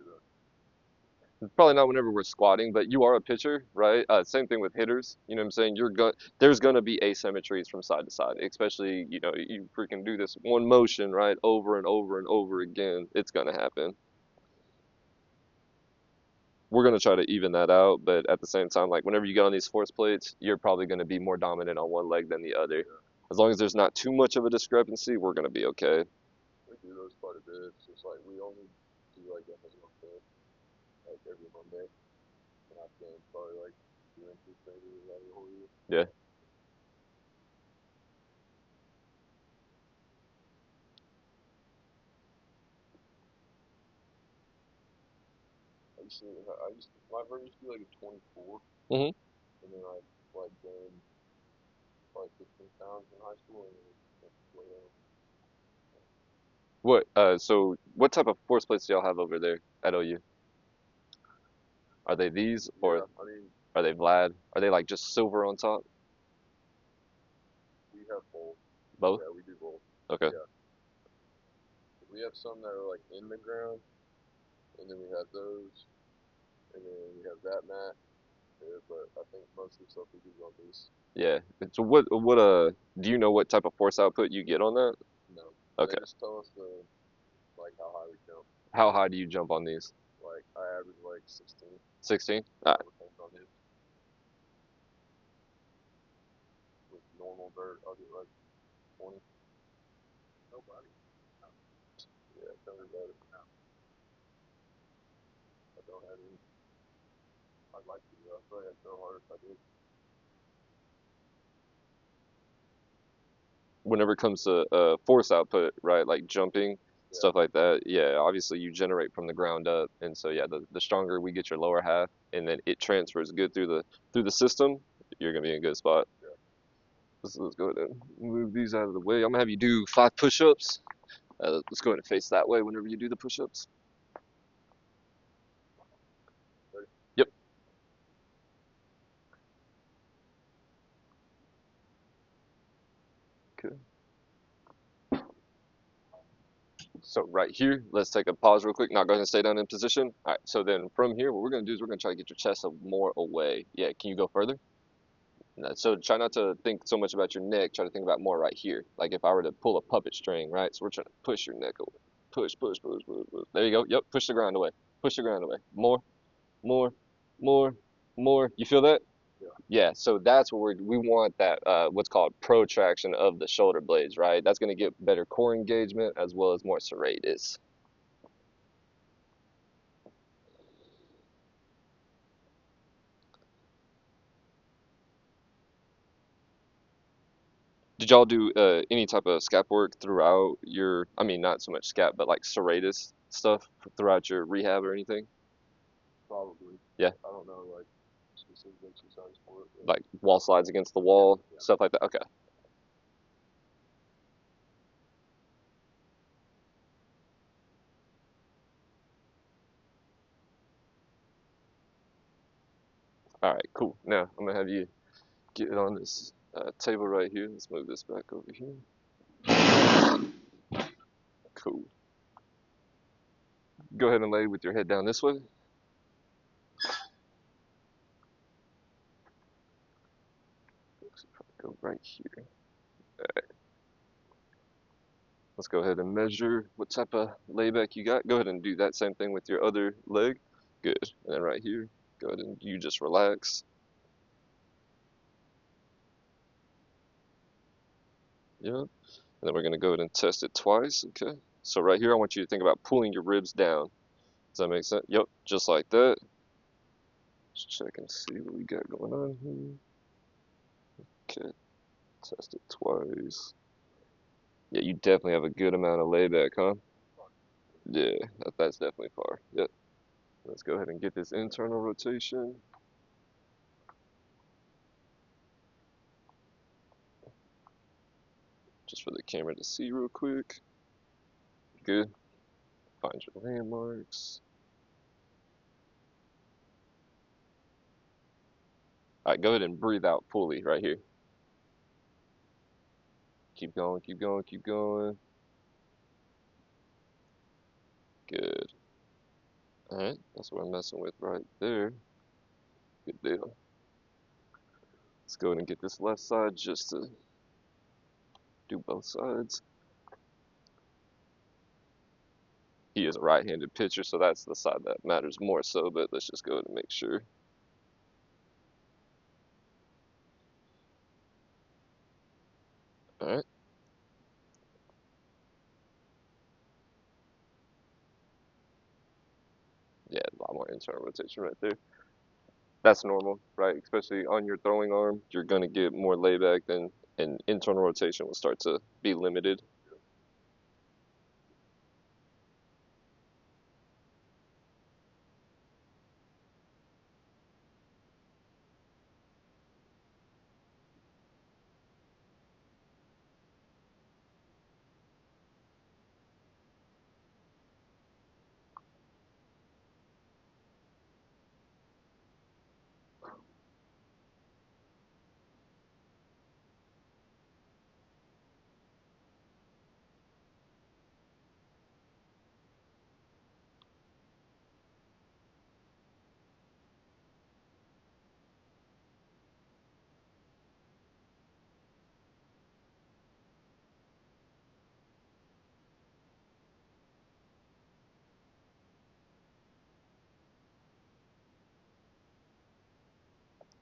that. Probably not whenever we're squatting, but you are a pitcher, right? Same thing with hitters. You know what I'm saying? There's gonna be asymmetries from side to side, especially, you freaking do this one motion, right? Over and over and over again. It's gonna happen. We're gonna try to even that out, but at the same time, like whenever you get on these force plates, you're probably gonna be more dominant on one leg than the other. As long as there's not too much of a discrepancy, we're gonna be okay. We do those quite a bit. It's just like we only do like that as one thing, like every Monday. And I've been probably like 2 inches maybe like the whole year. Yeah. My version used to be like a 24, Mhm. and then I like gained like 15 pounds in high school, and then way down. So what type of force plates do y'all have over there at OU? Are they these or Yeah, I mean, are they Vlad? Are they like just silver on top? we have both. Both? Yeah, we do both. Okay. Yeah. We have some that are like in the ground, and then we have those, and then we have that mat. Yeah, but I think most of the stuff we do is on these. Yeah. So what do you know what type of force output you get on that? No. Okay. They just tell us like how high we jump. How high do you jump on these? Like I average like 16. 16? On it. With normal dirt, I'll get like 20. Nobody. Yeah, tell me about it. I don't have any. I'd like to. I feel like I'd go hard if I did. Whenever it comes to force output, right? Like jumping, Yeah. stuff like that. Yeah, obviously you generate from the ground up, and so yeah, the stronger we get your lower half, and then it transfers good through the system, you're gonna be in a good spot. Yeah. Let's go ahead and move these out of the way. I'm gonna have you do 5 push-ups. Let's go ahead and face that way whenever you do the push-ups. Ready? Yep. Okay. So right here, let's take a pause real quick. Now go ahead and stay down in position. All right. So then from here, what we're gonna do is we're gonna try to get your chest more away. Yeah. Can you go further? So try not to think so much about your neck. Try to think about more right here. Like if I were to pull a puppet string, right? So we're trying to push your neck away. Push, push, push, push, push. There you go. Yep. Push the ground away. Push the ground away. More, more, more, more. You feel that? Yeah. Yeah, so that's what we want that what's called protraction of the shoulder blades, right? That's going to get better core engagement as well as more serratus. Did y'all do any type of scap work throughout your, I mean, not so much scap, but like serratus stuff throughout your rehab or anything? Probably. Yeah. I don't know like specific exercise for it. Like wall slides against the wall, Yeah. stuff like that? Okay. All right, cool. Now I'm gonna have you get on this table right here. Let's move this back over here. Cool. Go ahead and lay with your head down this way. Go right here. Let's go ahead and measure what type of layback you got. Go ahead and do that same thing with your other leg. Good. And then right here, go ahead and you just relax. Yep. And then we're going to go ahead and test it twice. Okay. So right here, I want you to think about pulling your ribs down. Does that make sense? Yep. Just like that. Let's check and see what we got going on here. Okay. Test it twice. Yeah, you definitely have a good amount of layback, huh? Yeah, that's definitely far. Yep. Let's go ahead and get this internal rotation. just for the camera to see real quick. Good. Find your landmarks. All right, go ahead and breathe out fully right here. Keep going, keep going, keep going. Good. All right, that's what I'm messing with right there. Good deal. Let's go ahead and get this left side just to do both sides. He is a right-handed pitcher, so that's the side that matters more so, but let's just go ahead and make sure. All right. Yeah, a lot more internal rotation right there. That's normal, right? Especially on your throwing arm, you're going to get more layback than an internal rotation will start to be limited.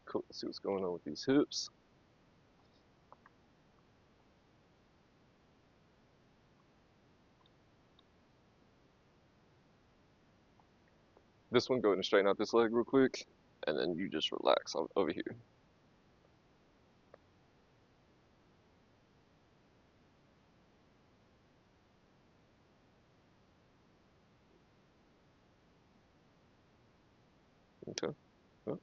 Cool. Let's see what's going on with these hips. This one, go ahead and straighten out this leg real quick, and then you just relax over here. Okay. Oh,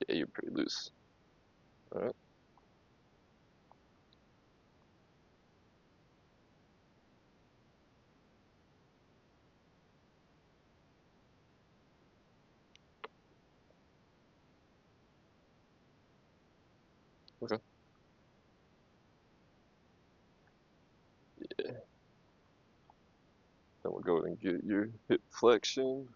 yeah, you're pretty loose. All right. Okay. Yeah. Then we'll go ahead and get your hip flexion,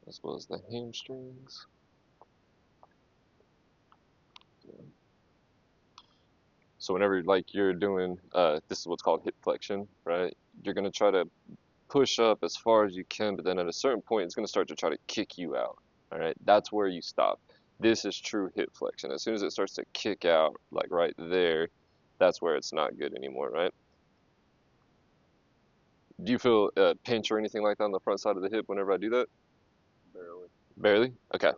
as well as the hamstrings. So whenever like you're doing, this is what's called hip flexion, right? You're gonna try to push up as far as you can, but then at a certain point, it's gonna start to try to kick you out. All right, that's where you stop. This is true hip flexion. As soon as it starts to kick out, like right there, that's where it's not good anymore, right? Do you feel a pinch or anything like that on the front side of the hip whenever I do that? Barely. Barely? Okay.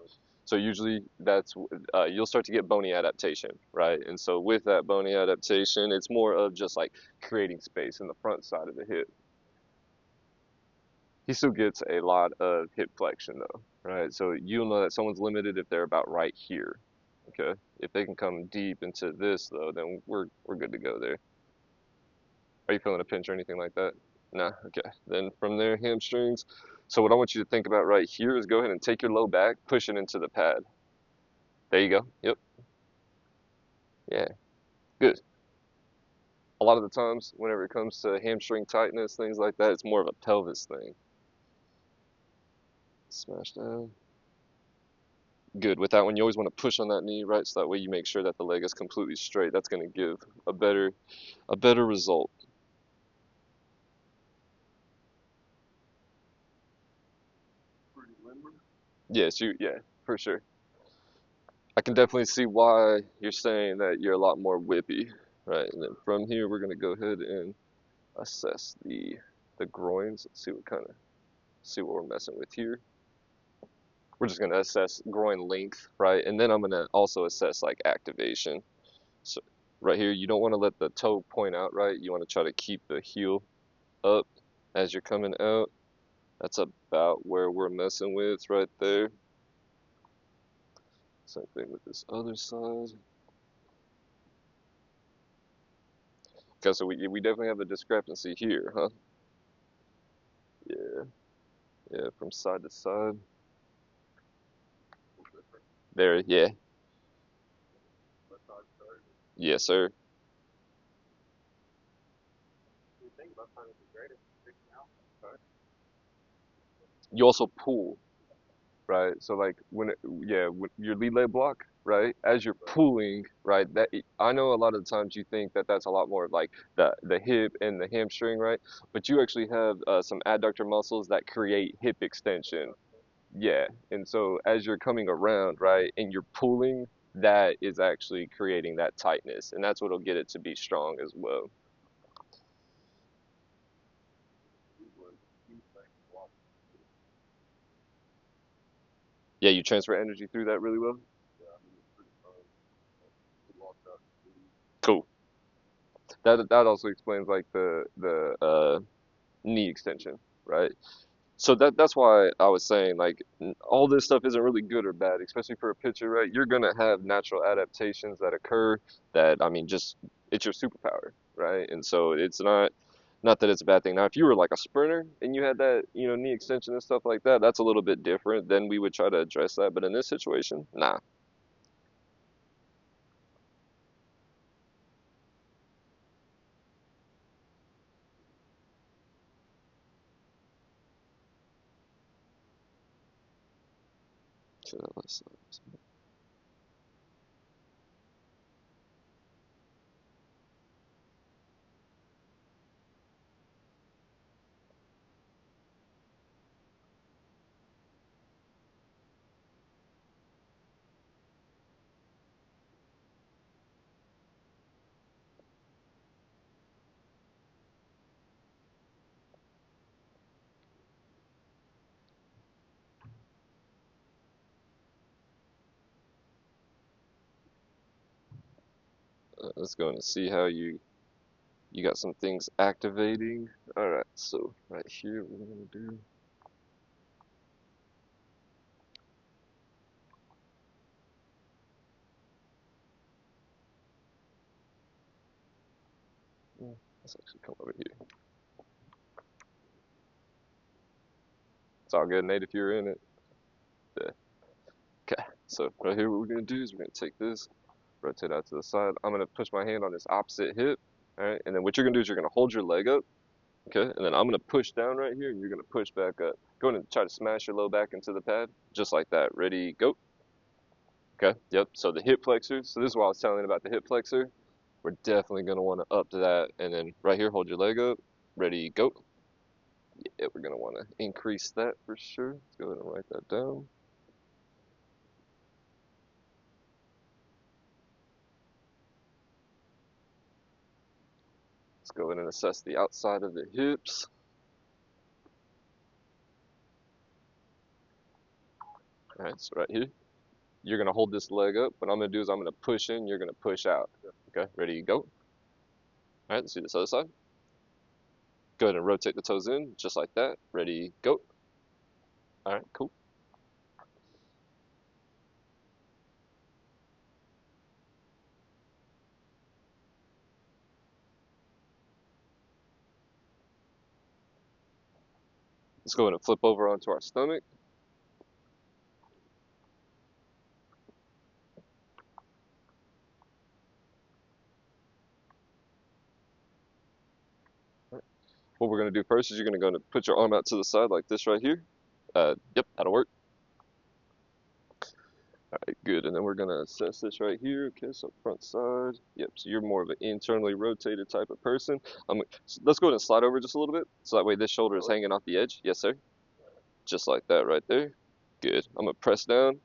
So usually that's you'll start to get bony adaptation, right? And so with that bony adaptation, it's more of just like creating space in the front side of the hip. He still gets a lot of hip flexion though, right? So you'll know that someone's limited if they're about right here. Okay. If they can come deep into this though, then we're good to go there. Are you feeling a pinch or anything like that? Nah, okay. Then from there, hamstrings. So what I want you to think about right here is go ahead and take your low back, push it into the pad. There you go. Yep. Yeah. Good. A lot of the times, whenever it comes to hamstring tightness, things like that, it's more of a pelvis thing. Smash down. Good. With that one, you always want to push on that knee, right? So that way you make sure that the leg is completely straight. That's going to give a better result. Pretty limber. Yes, yeah, for sure. I can definitely see why you're saying that you're a lot more whippy, right? And then from here, we're going to go ahead and assess the groins. Let's see what we're messing with here. We're just going to assess groin length, right? And then I'm going to also assess like activation. So right here, you don't want to let the toe point out, right? You want to try to keep the heel up as you're coming out. That's about where we're messing with right there. Same thing with this other side. Okay, so we definitely have a discrepancy here, huh? Yeah, yeah, from side to side. There, yeah, Left side started. yes, sir. Do you think left hand is the greatest sticking out? Right. You also pull, right? So like when your lead leg block, right? As you're pulling, right? That I know a lot of the times you think that that's a lot more of like the hip and the hamstring, right? But you actually have some adductor muscles that create hip extension. Yeah, and so as you're coming around, right, and you're pulling, that is actually creating that tightness, and that's what'll get it to be strong as well. Yeah, you transfer energy through that really well. Cool. That also explains like the knee extension, right? So that's why I was saying like all this stuff isn't really good or bad, especially for a pitcher, right? You're gonna have natural adaptations that occur that I mean just it's your superpower, right? And so it's not that it's a bad thing. Now if you were like a sprinter and you had that, knee extension and stuff like that, that's a little bit different. Then we would try to address that. But in this situation, nah. So let's go and see how you got some things activating. All right, so right here what we're gonna do. Let's actually come over here. It's all good, Nate, if you're in it. Yeah. Okay. So right here, what we're gonna do is we're gonna take this, rotate out to the side. I'm gonna push my hand on this opposite hip. All right. And then what you're gonna do is you're gonna hold your leg up. Okay. And then I'm gonna push down right here, and you're gonna push back up. Go ahead and try to smash your low back into the pad, just like that. Ready, go. Okay. Yep. So the hip flexor. So this is what I was telling you about the hip flexor. We're definitely gonna want to up to that. And then right here, hold your leg up. Ready, go. Yeah, we're gonna want to increase that for sure. Let's go ahead and write that down. Let's go ahead and assess the outside of the hips. All right, so right here, you're gonna hold this leg up. What I'm gonna do is I'm gonna push in, you're gonna push out. Okay, ready, go. All right, let's do this other side. Go ahead and rotate the toes in, just like that. Ready, go. All right, cool. Let's go ahead and flip over onto our stomach. What we're gonna do first is you're gonna go and put your arm out to the side like this right here. Yep, that'll work. All right, good. And then we're gonna assess this right here. Okay, so front side. Yep. So you're more of an internally rotated type of person. Let's go ahead and slide over just a little bit, so that way this shoulder is hanging off the edge. Yes, sir. Just like that right there. Good. I'm gonna press down.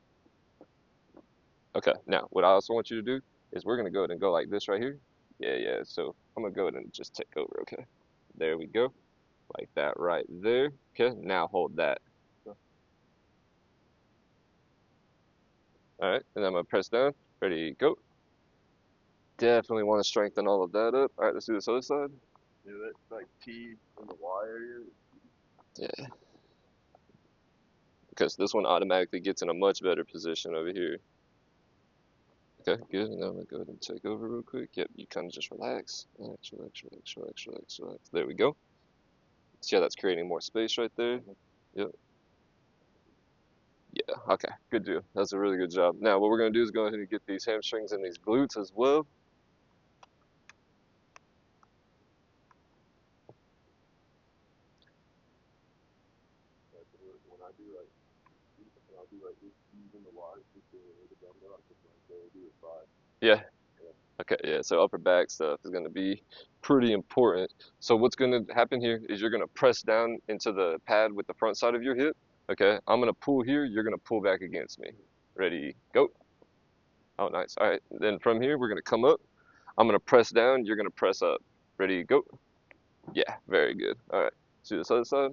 Okay. Now, what I also want you to do is we're gonna go ahead and go like this right here. Yeah, yeah. So I'm gonna go ahead and just take over. Okay. There we go. Like that right there. Okay. Now hold that. All right. And then I'm gonna press down. Ready, go. Definitely want to strengthen all of that up. All right, let's do this other side. Yeah, that's like T in the Y area. Yeah, because this one automatically gets in a much better position over here. Okay, good. And now I'm gonna go ahead and take over real quick. Yep, you kind of just relax. Relax, relax, relax, relax, relax, relax. There we go. See how that's creating more space right there? Yep. Yeah, okay, good deal. That's a really good job. Now, what we're gonna do is go ahead and get these hamstrings and these glutes as well. Like when I do like when I do like this using the wide with the dumbbell, I just like go do it 5. Yeah. Okay, yeah, so upper back stuff is going to be pretty important. So what's going to happen here is you're going to press down into the pad with the front side of your hip. Okay, I'm going to pull here, you're going to pull back against me. Ready, go. Oh, nice. All right, then from here, we're going to come up. I'm going to press down, you're going to press up. Ready, go. Yeah, very good. All right, see this other side.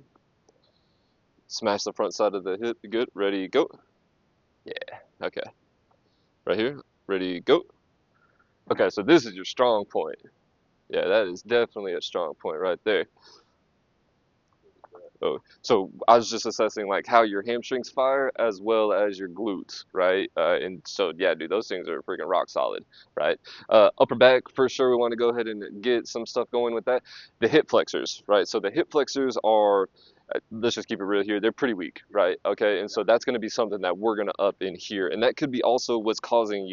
Smash the front side of the hip. Good. Ready, go. Yeah, okay. Right here. Ready, go. Okay, so this is your strong point. Yeah, that is definitely a strong point right there. Oh, so I was just assessing like how your hamstrings fire as well as your glutes, right? And so yeah, dude, those things are freaking rock solid, right? Upper back for sure. We want to go ahead and get some stuff going with that. The hip flexors, right? So the hip flexors are, let's just keep it real here. They're pretty weak, right? Okay, and so that's going to be something that we're going to up in here, and that could be also what's causing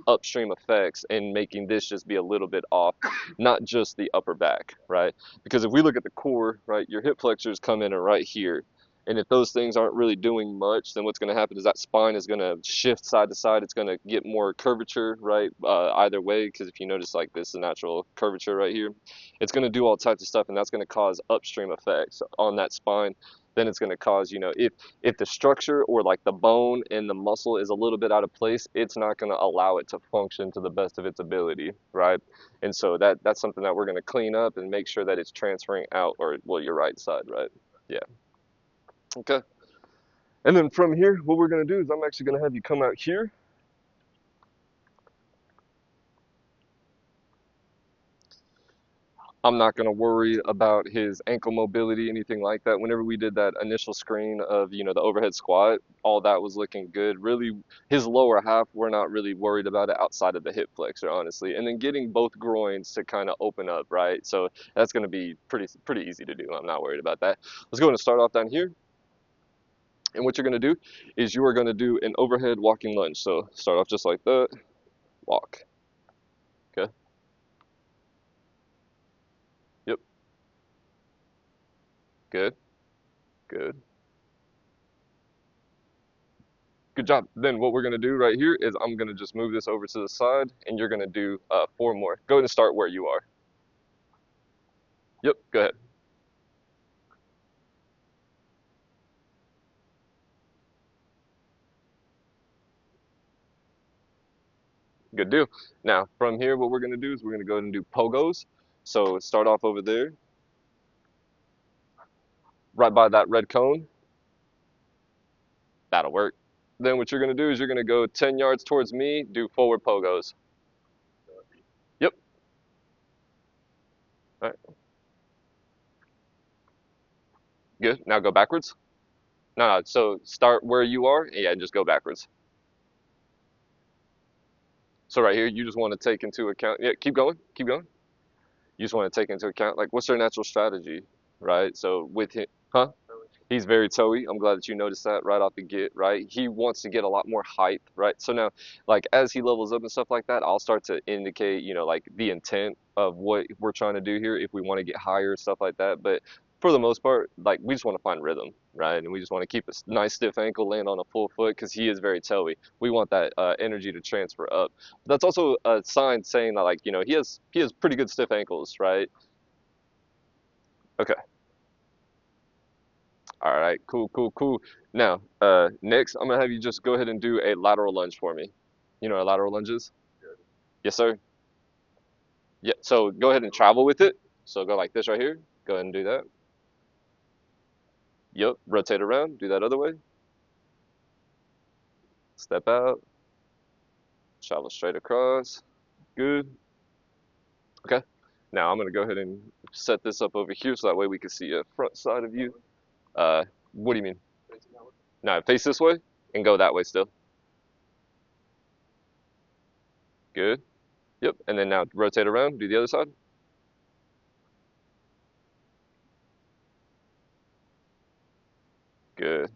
upstream effects and making this just be a little bit off, not just the upper back, right? Because if we look at the core, right, your hip flexors come in right here. And if those things aren't really doing much, then what's going to happen is that spine is going to shift side to side. It's going to get more curvature, right, either way. Because if you notice, like this, the natural curvature right here, it's going to do all types of stuff, and that's going to cause upstream effects on that spine. Then it's going to cause, if the structure or like the bone and the muscle is a little bit out of place, it's not going to allow it to function to the best of its ability, right? And so that's something that we're going to clean up and make sure that it's transferring out, or well, your right side, right? Yeah. Okay. And then from here, what we're going to do is I'm actually going to have you come out here. I'm not going to worry about his ankle mobility, anything like that. Whenever we did that initial screen of, the overhead squat, all that was looking good. Really, his lower half, we're not really worried about it outside of the hip flexor, honestly. And then getting both groins to kind of open up, right? So that's going to be pretty easy to do. I'm not worried about that. Let's go ahead and start off down here. And what you're going to do is you are going to do an overhead walking lunge. So start off just like that, walk. Okay. Yep. Good. Good. Good job. Then what we're going to do right here is I'm going to just move this over to the side, and you're going to do 4 more. Go ahead and start where you are. Yep, go ahead. Good deal. Now, from here, what we're going to do is we're going to go ahead and do pogos. So start off over there, right by that red cone. That'll work. Then what you're going to do is you're going to go 10 yards towards me, do forward pogos. Yep. All right. Good. Now go backwards. No, so start where you are, yeah, and just go backwards. So right here, you just want to take into account, yeah, keep going, keep going. You just want to take into account, like, what's their natural strategy, right? So with him, huh? He's very toey. I'm glad that you noticed that right off the get, right? He wants to get a lot more height, right? So now, like, as he levels up and stuff like that, I'll start to indicate, like the intent of what we're trying to do here if we want to get higher, stuff like that. But for the most part, like, we just want to find rhythm, right? And we just want to keep a nice stiff ankle, land on a full foot because he is very toey. We want that energy to transfer up. But that's also a sign saying that, like, he has pretty good stiff ankles, right? Okay. All right, cool, cool, cool. Now, next, I'm gonna have you just go ahead and do a lateral lunge for me. You know what a lateral lunge is? Yes, sir. Yeah, so go ahead and travel with it. So go like this right here. Go ahead and do that. Yep, rotate around, do that other way. Step out, travel straight across. Good. Okay. Now I'm gonna go ahead and set this up over here so that way we can see a front side of you. What do you mean? No, face this way and go that way still. Good. Yep. And then now rotate around. Do the other side. Good.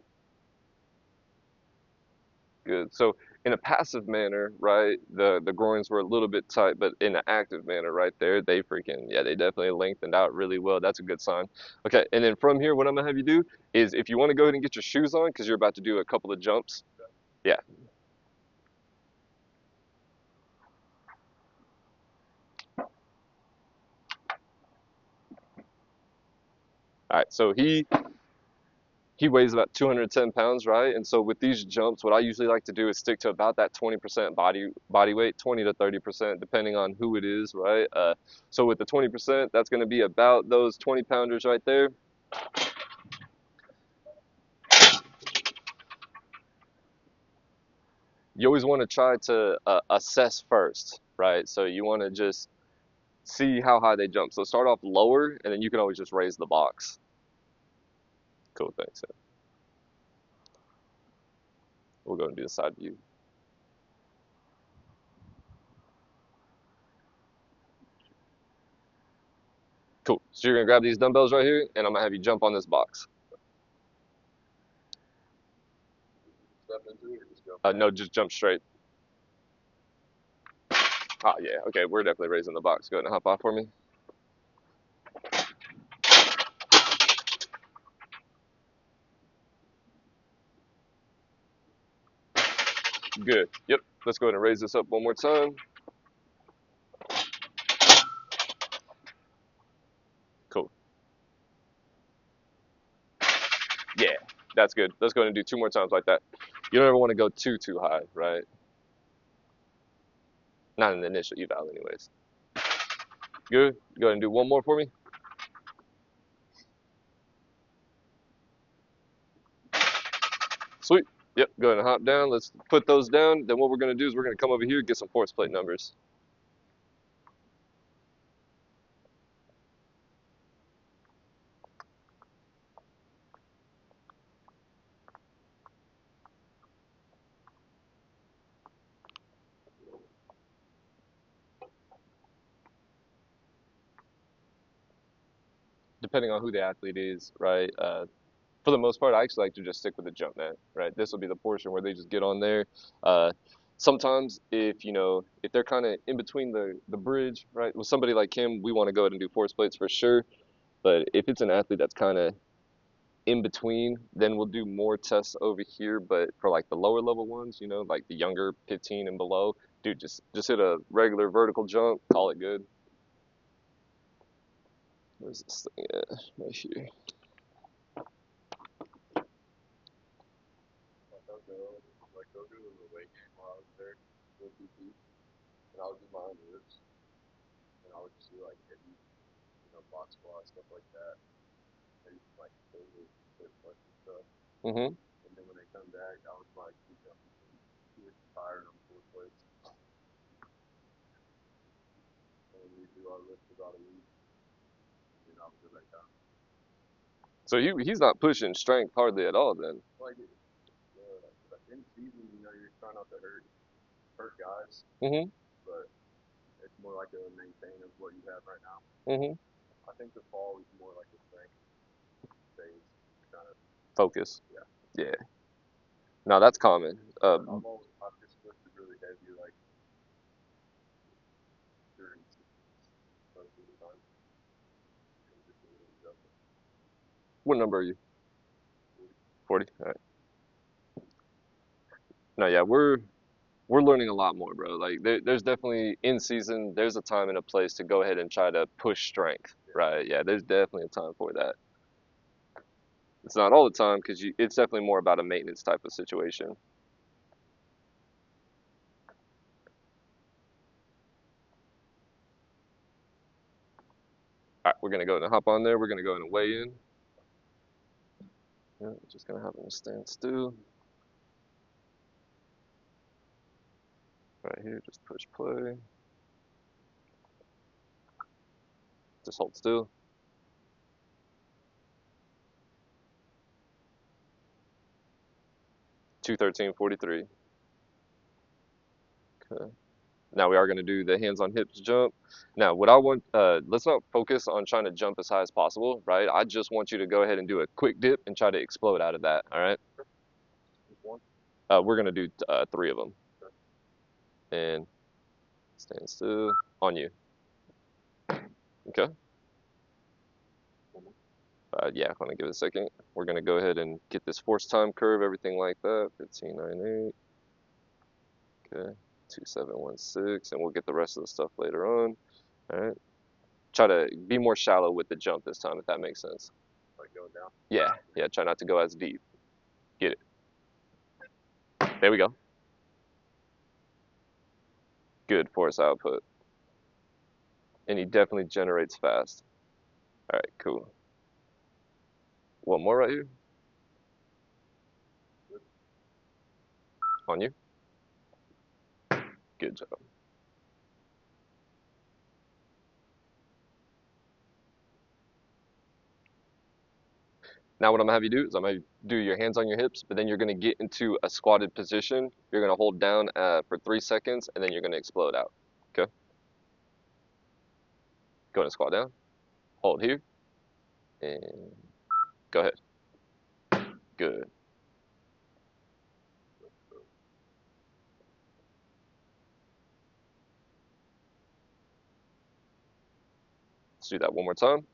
Good. So in a passive manner, right, the groins were a little bit tight, but in an active manner, right there, they freaking yeah, they definitely lengthened out really well. That's a good sign. Okay, and then from here, what I'm gonna have you do is if you want to go ahead and get your shoes on because you're about to do a couple of jumps. Yeah. All right. So he weighs about 210 pounds, right? And so with these jumps, what I usually like to do is stick to about that 20% body weight, 20 to 30%, depending on who it is, right? So with the 20%, that's going to be about those 20 pounders right there. You always want to try to assess first, right? So you want to just see how high they jump. So start off lower, and then you can always just raise the box. Cool, thanks. We'll go and do the side view. Cool. So you're gonna grab these dumbbells right here, and I'm gonna have you jump on this box. Step into it or just go? No, just jump straight. Ah, yeah. Okay, we're definitely raising the box. Go ahead and hop off for me. Good. Yep. Let's go ahead and raise this up one more time. Cool. Yeah, that's good. Let's go ahead and do two more times like that. You don't ever want to go too high, right? Not in the initial eval, anyways. Good. Go ahead and do one more for me. Sweet. Yep. Go ahead and hop down. Let's put those down. Then what we're gonna do is we're gonna come over here, get some force plate numbers. Depending on who the athlete is, right? For the most part, I actually like to just stick with the jump net, right? This will be the portion where they just get on there. Uh, Sometimes if if they're kind of in between the bridge, right? With somebody like him, we want to go ahead and do force plates for sure. But if it's an athlete that's kind of in between, then we'll do more tests over here. But for like the lower level ones, like the younger 15 and below, dude, just hit a regular vertical jump, call it good. Where's this thing at? Right here. Like go do a weight game while I was there with BP, and I would do my own lifts, and I would just do like heavy, box squat stuff like that. Maybe some, like shoulders, hip flex and stuff. Mhm. And then when they come back, I was like, two inches higher on four plates, and we do our lifts about a week, and then I would go back down. So he's not pushing strength hardly at all then. Like in season, you're trying not to hurt guys, Mhm. but it's more like a maintain of what you have right now. Mhm. I think the fall is more like a strength phase, kind of. Focus. Yeah. Yeah. No, that's common. I've just lifted really heavy, like during most of the time. And just a little adjustment. What number are you? 40. All right. No, yeah, we're learning a lot more, bro. Like there's definitely in season, there's a time and a place to go ahead and try to push strength, right? Yeah, there's definitely a time for that. It's not all the time because it's definitely more about a maintenance type of situation. All right, we're gonna go ahead and hop on there. We're gonna go ahead and weigh in. Yeah, just gonna have them stand still. Right here, just push play. Just hold still. 213.43. Okay. Now we are going to do the hands on hips jump. Now, what I want, let's not focus on trying to jump as high as possible, right? I just want you to go ahead and do a quick dip and try to explode out of that, all right? Just one. We're going to do 3 of them. And stand still on you. Okay. Yeah, I'm gonna give it a second. We're gonna go ahead and get this force time curve, everything like that. 1598. Okay. 2716, and we'll get the rest of the stuff later on. All right. Try to be more shallow with the jump this time, if that makes sense. Like going down. Yeah. Try not to go as deep. Get it. There we go. Good force output. And he definitely generates fast. All right, cool. One more right here. On you. Good job. Now what I'm gonna have you do is I'm gonna do your hands on your hips, but then you're gonna get into a squatted position. You're gonna hold down for 3 seconds, and then you're gonna explode out. Okay? Go ahead and squat down. Hold here. And go ahead. Good. Let's do that one more time.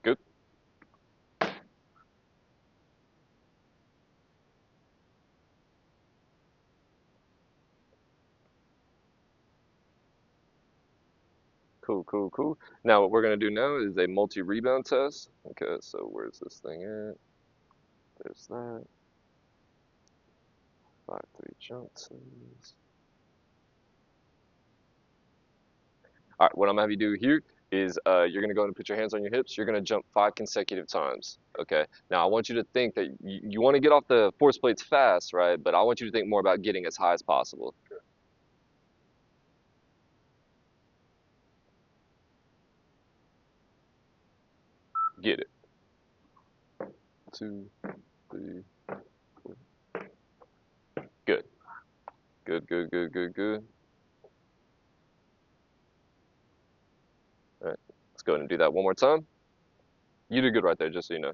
Good. Cool. Now what we're gonna do now is a multi-rebound test. Okay, so where's this thing at? There's that. 5-3 Johnsons. All right, what I'm gonna have you do here is you're gonna go ahead and put your hands on your hips. You're gonna jump 5 consecutive times. Okay. Now I want you to think that you want to get off the force plates fast, right? But I want you to think more about getting as high as possible. Get it. 2, 3, 4. Good. Good. All right. Let's go ahead and do that one more time. You did good right there, just so you know.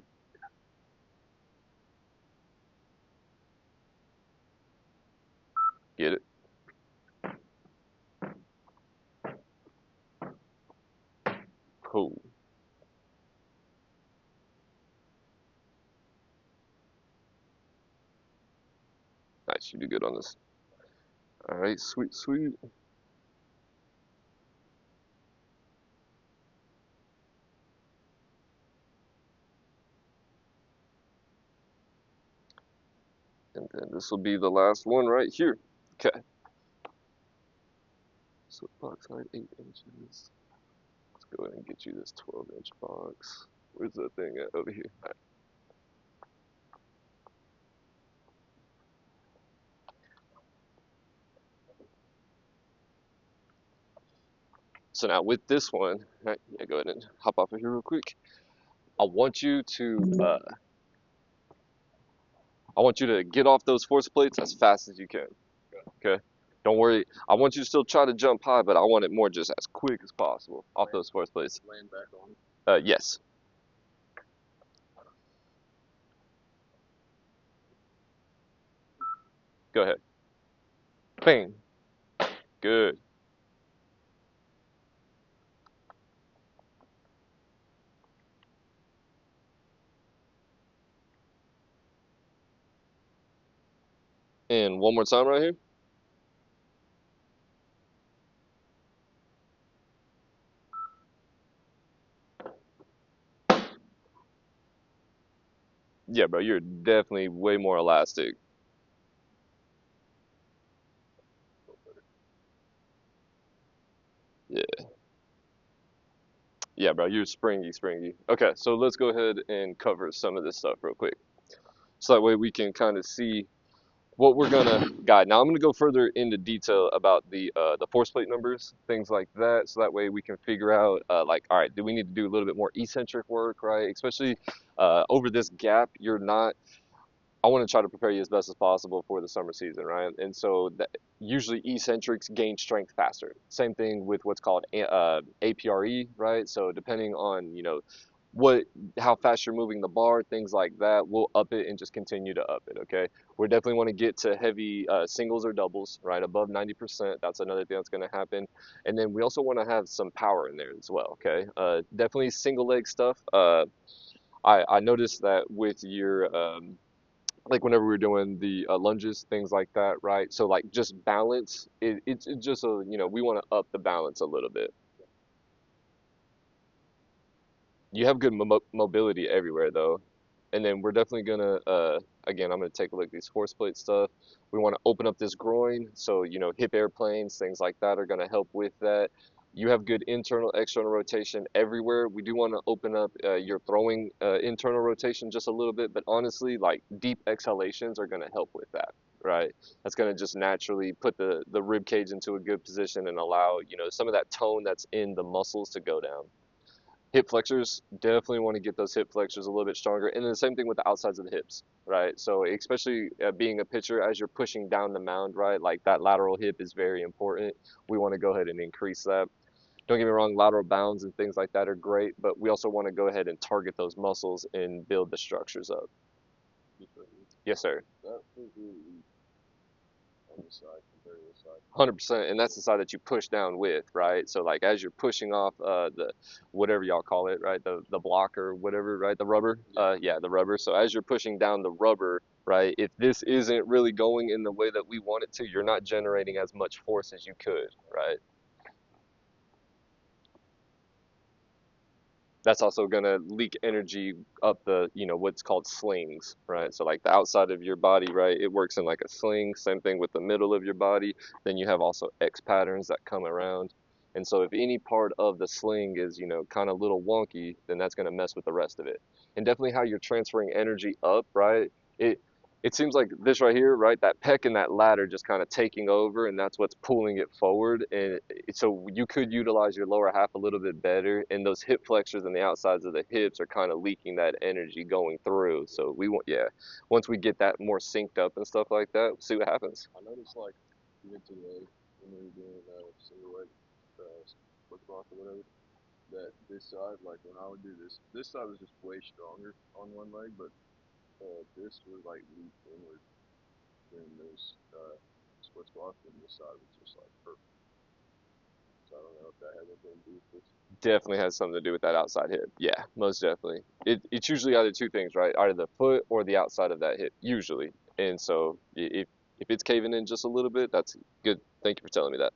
Get it. Cool. Nice, you do good on this. All right, sweet. And then this will be the last one right here. Okay. So box height 8 inches. Let's go ahead and get you this 12-inch box. Where's that thing at? Over here. All right. So now with this one, all right, yeah, go ahead and hop off of here real quick. I want you to get off those force plates as fast as you can. Okay. Don't worry. I want you to still try to jump high, but I want it more just as quick as possible off those force plates. Laying back on. Yes. Go ahead. Bang. Good. And one more time right here. Yeah, bro, you're definitely way more elastic. Yeah. Yeah, bro, you're springy. Okay, so let's go ahead and cover some of this stuff real quick. So that way we can kind of see what we're gonna guide. Now I'm gonna go further into detail about the force plate numbers, things like that, so that way we can figure out like, all right, do we need to do a little bit more eccentric work, right? Especially over this gap, you're not I want to try to prepare you as best as possible for the summer season, right? And so that usually eccentrics gain strength faster. Same thing with what's called APRE, right? So depending on, what how fast you're moving the bar, things like that, we'll up it and just continue to up it, okay? We definitely want to get to heavy singles or doubles, right? Above 90%. That's another thing that's going to happen. And then we also want to have some power in there as well, okay? Definitely single leg stuff. I noticed that with your like whenever we were doing the lunges, things like that, right? So like just balance, it's just a, we want to up the balance a little bit. You have good mobility everywhere though. And then we're definitely gonna, again, I'm gonna take a look at these horse plate stuff. We want to open up this groin, so hip airplanes, things like that are gonna help with that. You have good internal, external rotation everywhere. We do want to open up your throwing internal rotation just a little bit, but honestly, like deep exhalations are gonna help with that, right? That's gonna just naturally put the rib cage into a good position and allow some of that tone that's in the muscles to go down. Hip flexors, definitely want to get those hip flexors a little bit stronger. And then the same thing with the outsides of the hips, right? So especially being a pitcher, as you're pushing down the mound, right? Like that lateral hip is very important. We want to go ahead and increase that. Don't get me wrong, lateral bounds and things like that are great, but we also want to go ahead and target those muscles and build the structures up. Yes, sir. That feels really weak on this side compared to this side. 100%, and that's the side that you push down with, right? So like as you're pushing off the whatever y'all call it, right? The block or whatever, right? The rubber, yeah, the rubber. So as you're pushing down the rubber, right? If this isn't really going in the way that we want it to, you're not generating as much force as you could, right? That's also going to leak energy up the, what's called slings, right? So like the outside of your body, right? It works in like a sling. Same thing with the middle of your body. Then you have also X patterns that come around. And so if any part of the sling is, kind of a little wonky, then that's going to mess with the rest of it. And definitely how you're transferring energy up, right? It seems like this right here, right? That pec and that ladder just kind of taking over, and that's what's pulling it forward. And so you could utilize your lower half a little bit better, and those hip flexors and the outsides of the hips are kind of leaking that energy going through. So we want, yeah, once we get that more synced up and stuff like that, we'll see what happens. I noticed like even today when we were doing single leg foot block or whatever, that this side, like when I would do this side was just way stronger on one leg, but this was like leaped inward during those split squats, and this side was just like perfect. So I don't know if that had anything to do with this. Definitely has something to do with that outside hip. Yeah, most definitely. It's usually either two things, right? Either the foot or the outside of that hip, usually. And so if it's caving in just a little bit, that's good. Thank you for telling me that.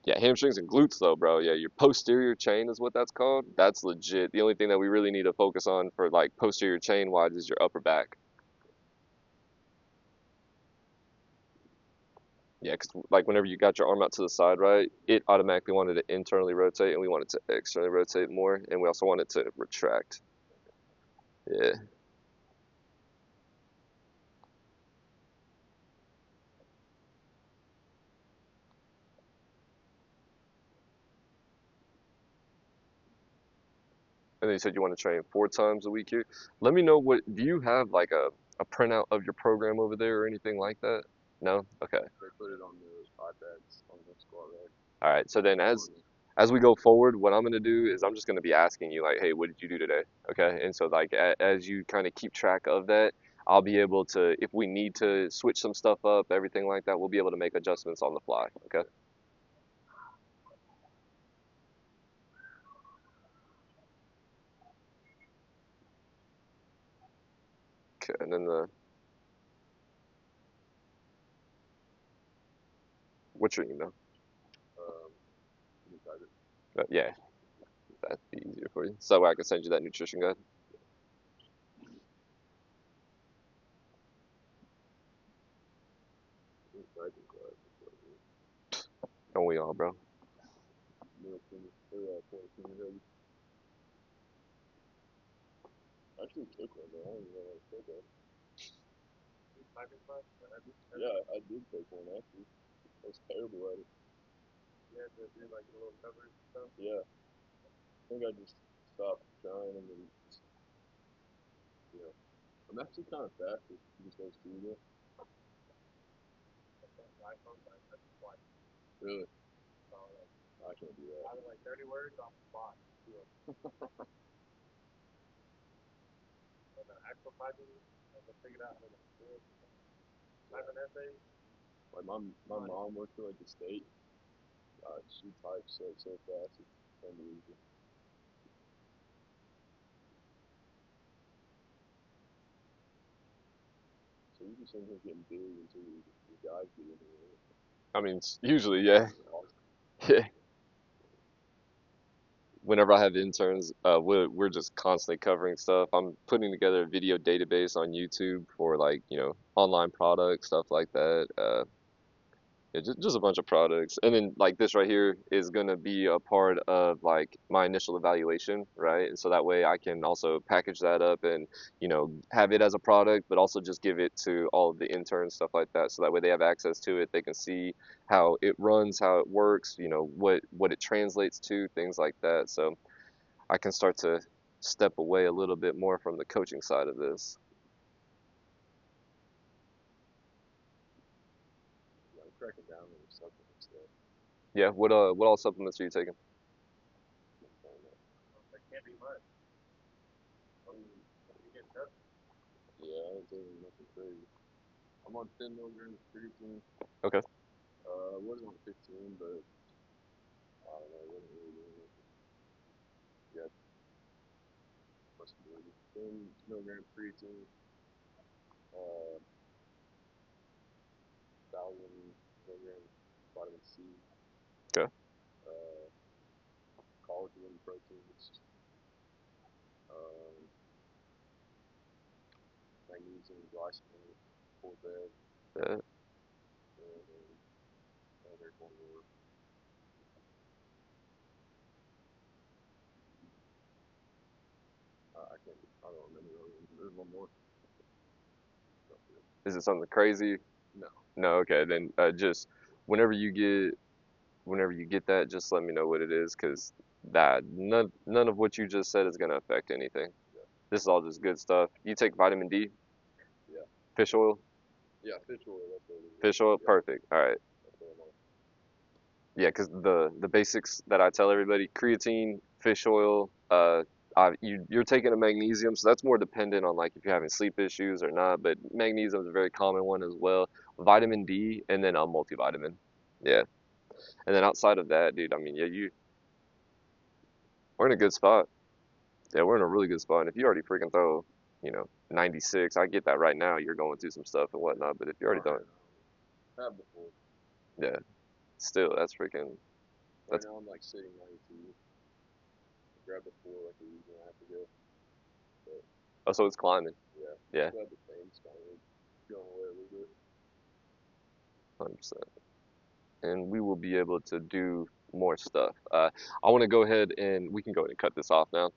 Yeah, hamstrings and glutes though, bro. Yeah, your posterior chain is what that's called. That's legit. The only thing that we really need to focus on for like posterior chain wise is your upper back. Yeah, 'cause like whenever you got your arm out to the side, right, it automatically wanted to internally rotate, and we want it to externally rotate more, and we also want it to retract. Yeah. And then you said you want to train 4 times a week here. Let me know what, do you have like a printout of your program over there or anything like that? No? Okay. They put it on the iPads on the squat rack. All right. So then as we go forward, what I'm going to do is I'm just going to be asking you like, hey, what did you do today? Okay. And so like as you kind of keep track of that, I'll be able to, if we need to switch some stuff up, everything like that, we'll be able to make adjustments on the fly. Okay. Okay. And then what's your email? Can you type it? Yeah, that'd be easier for you. So I can send you that nutrition guide. Typing class. Don't we all, bro? Middle finger, or pointer finger heavy. I actually took one, but I don't even know how to take one. Typing class? Yeah, I did take one actually. I was terrible at it. You had to do like a little covers and stuff. Yeah. I think I just stopped trying and then just, I'm actually kind of fast with just those two though. iPhone, but that's twice. Really? So I can't do that. I was like 30 words on the spot. But the actual typing, I just figured out how to do it. Type an essay. Like my mom works for like the state. She types so fast, it's unbelievable. So you just in here getting big until you guys get in here. I mean, usually, yeah. Awesome. Yeah. Whenever I have interns, we're just constantly covering stuff. I'm putting together a video database on YouTube for like, online products, stuff like that. Yeah, just a bunch of products. And then like this right here is gonna be a part of like my initial evaluation, right? And so that way I can also package that up and, have it as a product, but also just give it to all of the interns, stuff like that. So that way they have access to it. They can see how it runs, how it works, what it translates to, things like that. So I can start to step away a little bit more from the coaching side of this. Yeah, I'm cracking down on supplements though. Yeah, what all supplements are you taking? There can't be much. You get tough. Yeah, I ain't taking nothing crazy. I'm on 10 milligrams of creatine. Okay. I was on 15, but I don't know, it wasn't really doing it. Yeah, must be really 10 milligrams creatine, 1,000 milligrams vitamin C, Okay. uh, collagen proteins, um, magnesium glycinate, full bed, Yeah. and there's one more. I don't remember. There's one more. Is it something crazy? No. No, okay. Then just whenever you get whenever you get that, just let me know what it is, because that none of what you just said is gonna affect anything. Yeah. This is all just good stuff. You take vitamin D, Yeah. fish oil, Yeah, fish oil. That's what it is. fish oil, Yeah, perfect. All right. that's what I'm on. Yeah, because the basics that I tell everybody: creatine, fish oil. You're taking a magnesium, so that's more dependent on like if you're having sleep issues or not. But magnesium is a very common one as well. Vitamin D, and then a multivitamin. Yeah, and then outside of that, dude, I mean, yeah, we're in a good spot. Yeah, we're in a really good spot. And if you already freaking throw, 96, I get that right now. You're going through some stuff and whatnot. But if you already Right don't, now. Have before. yeah, still, that's freaking. Right That's now I'm like sitting 92. I grabbed before like a week and a half ago. But oh, so it's climbing. yeah, Yeah, still have the pain. It's kind of going away a little bit. 100%. And we will be able to do more stuff. I want to go ahead and we can go ahead and cut this off now.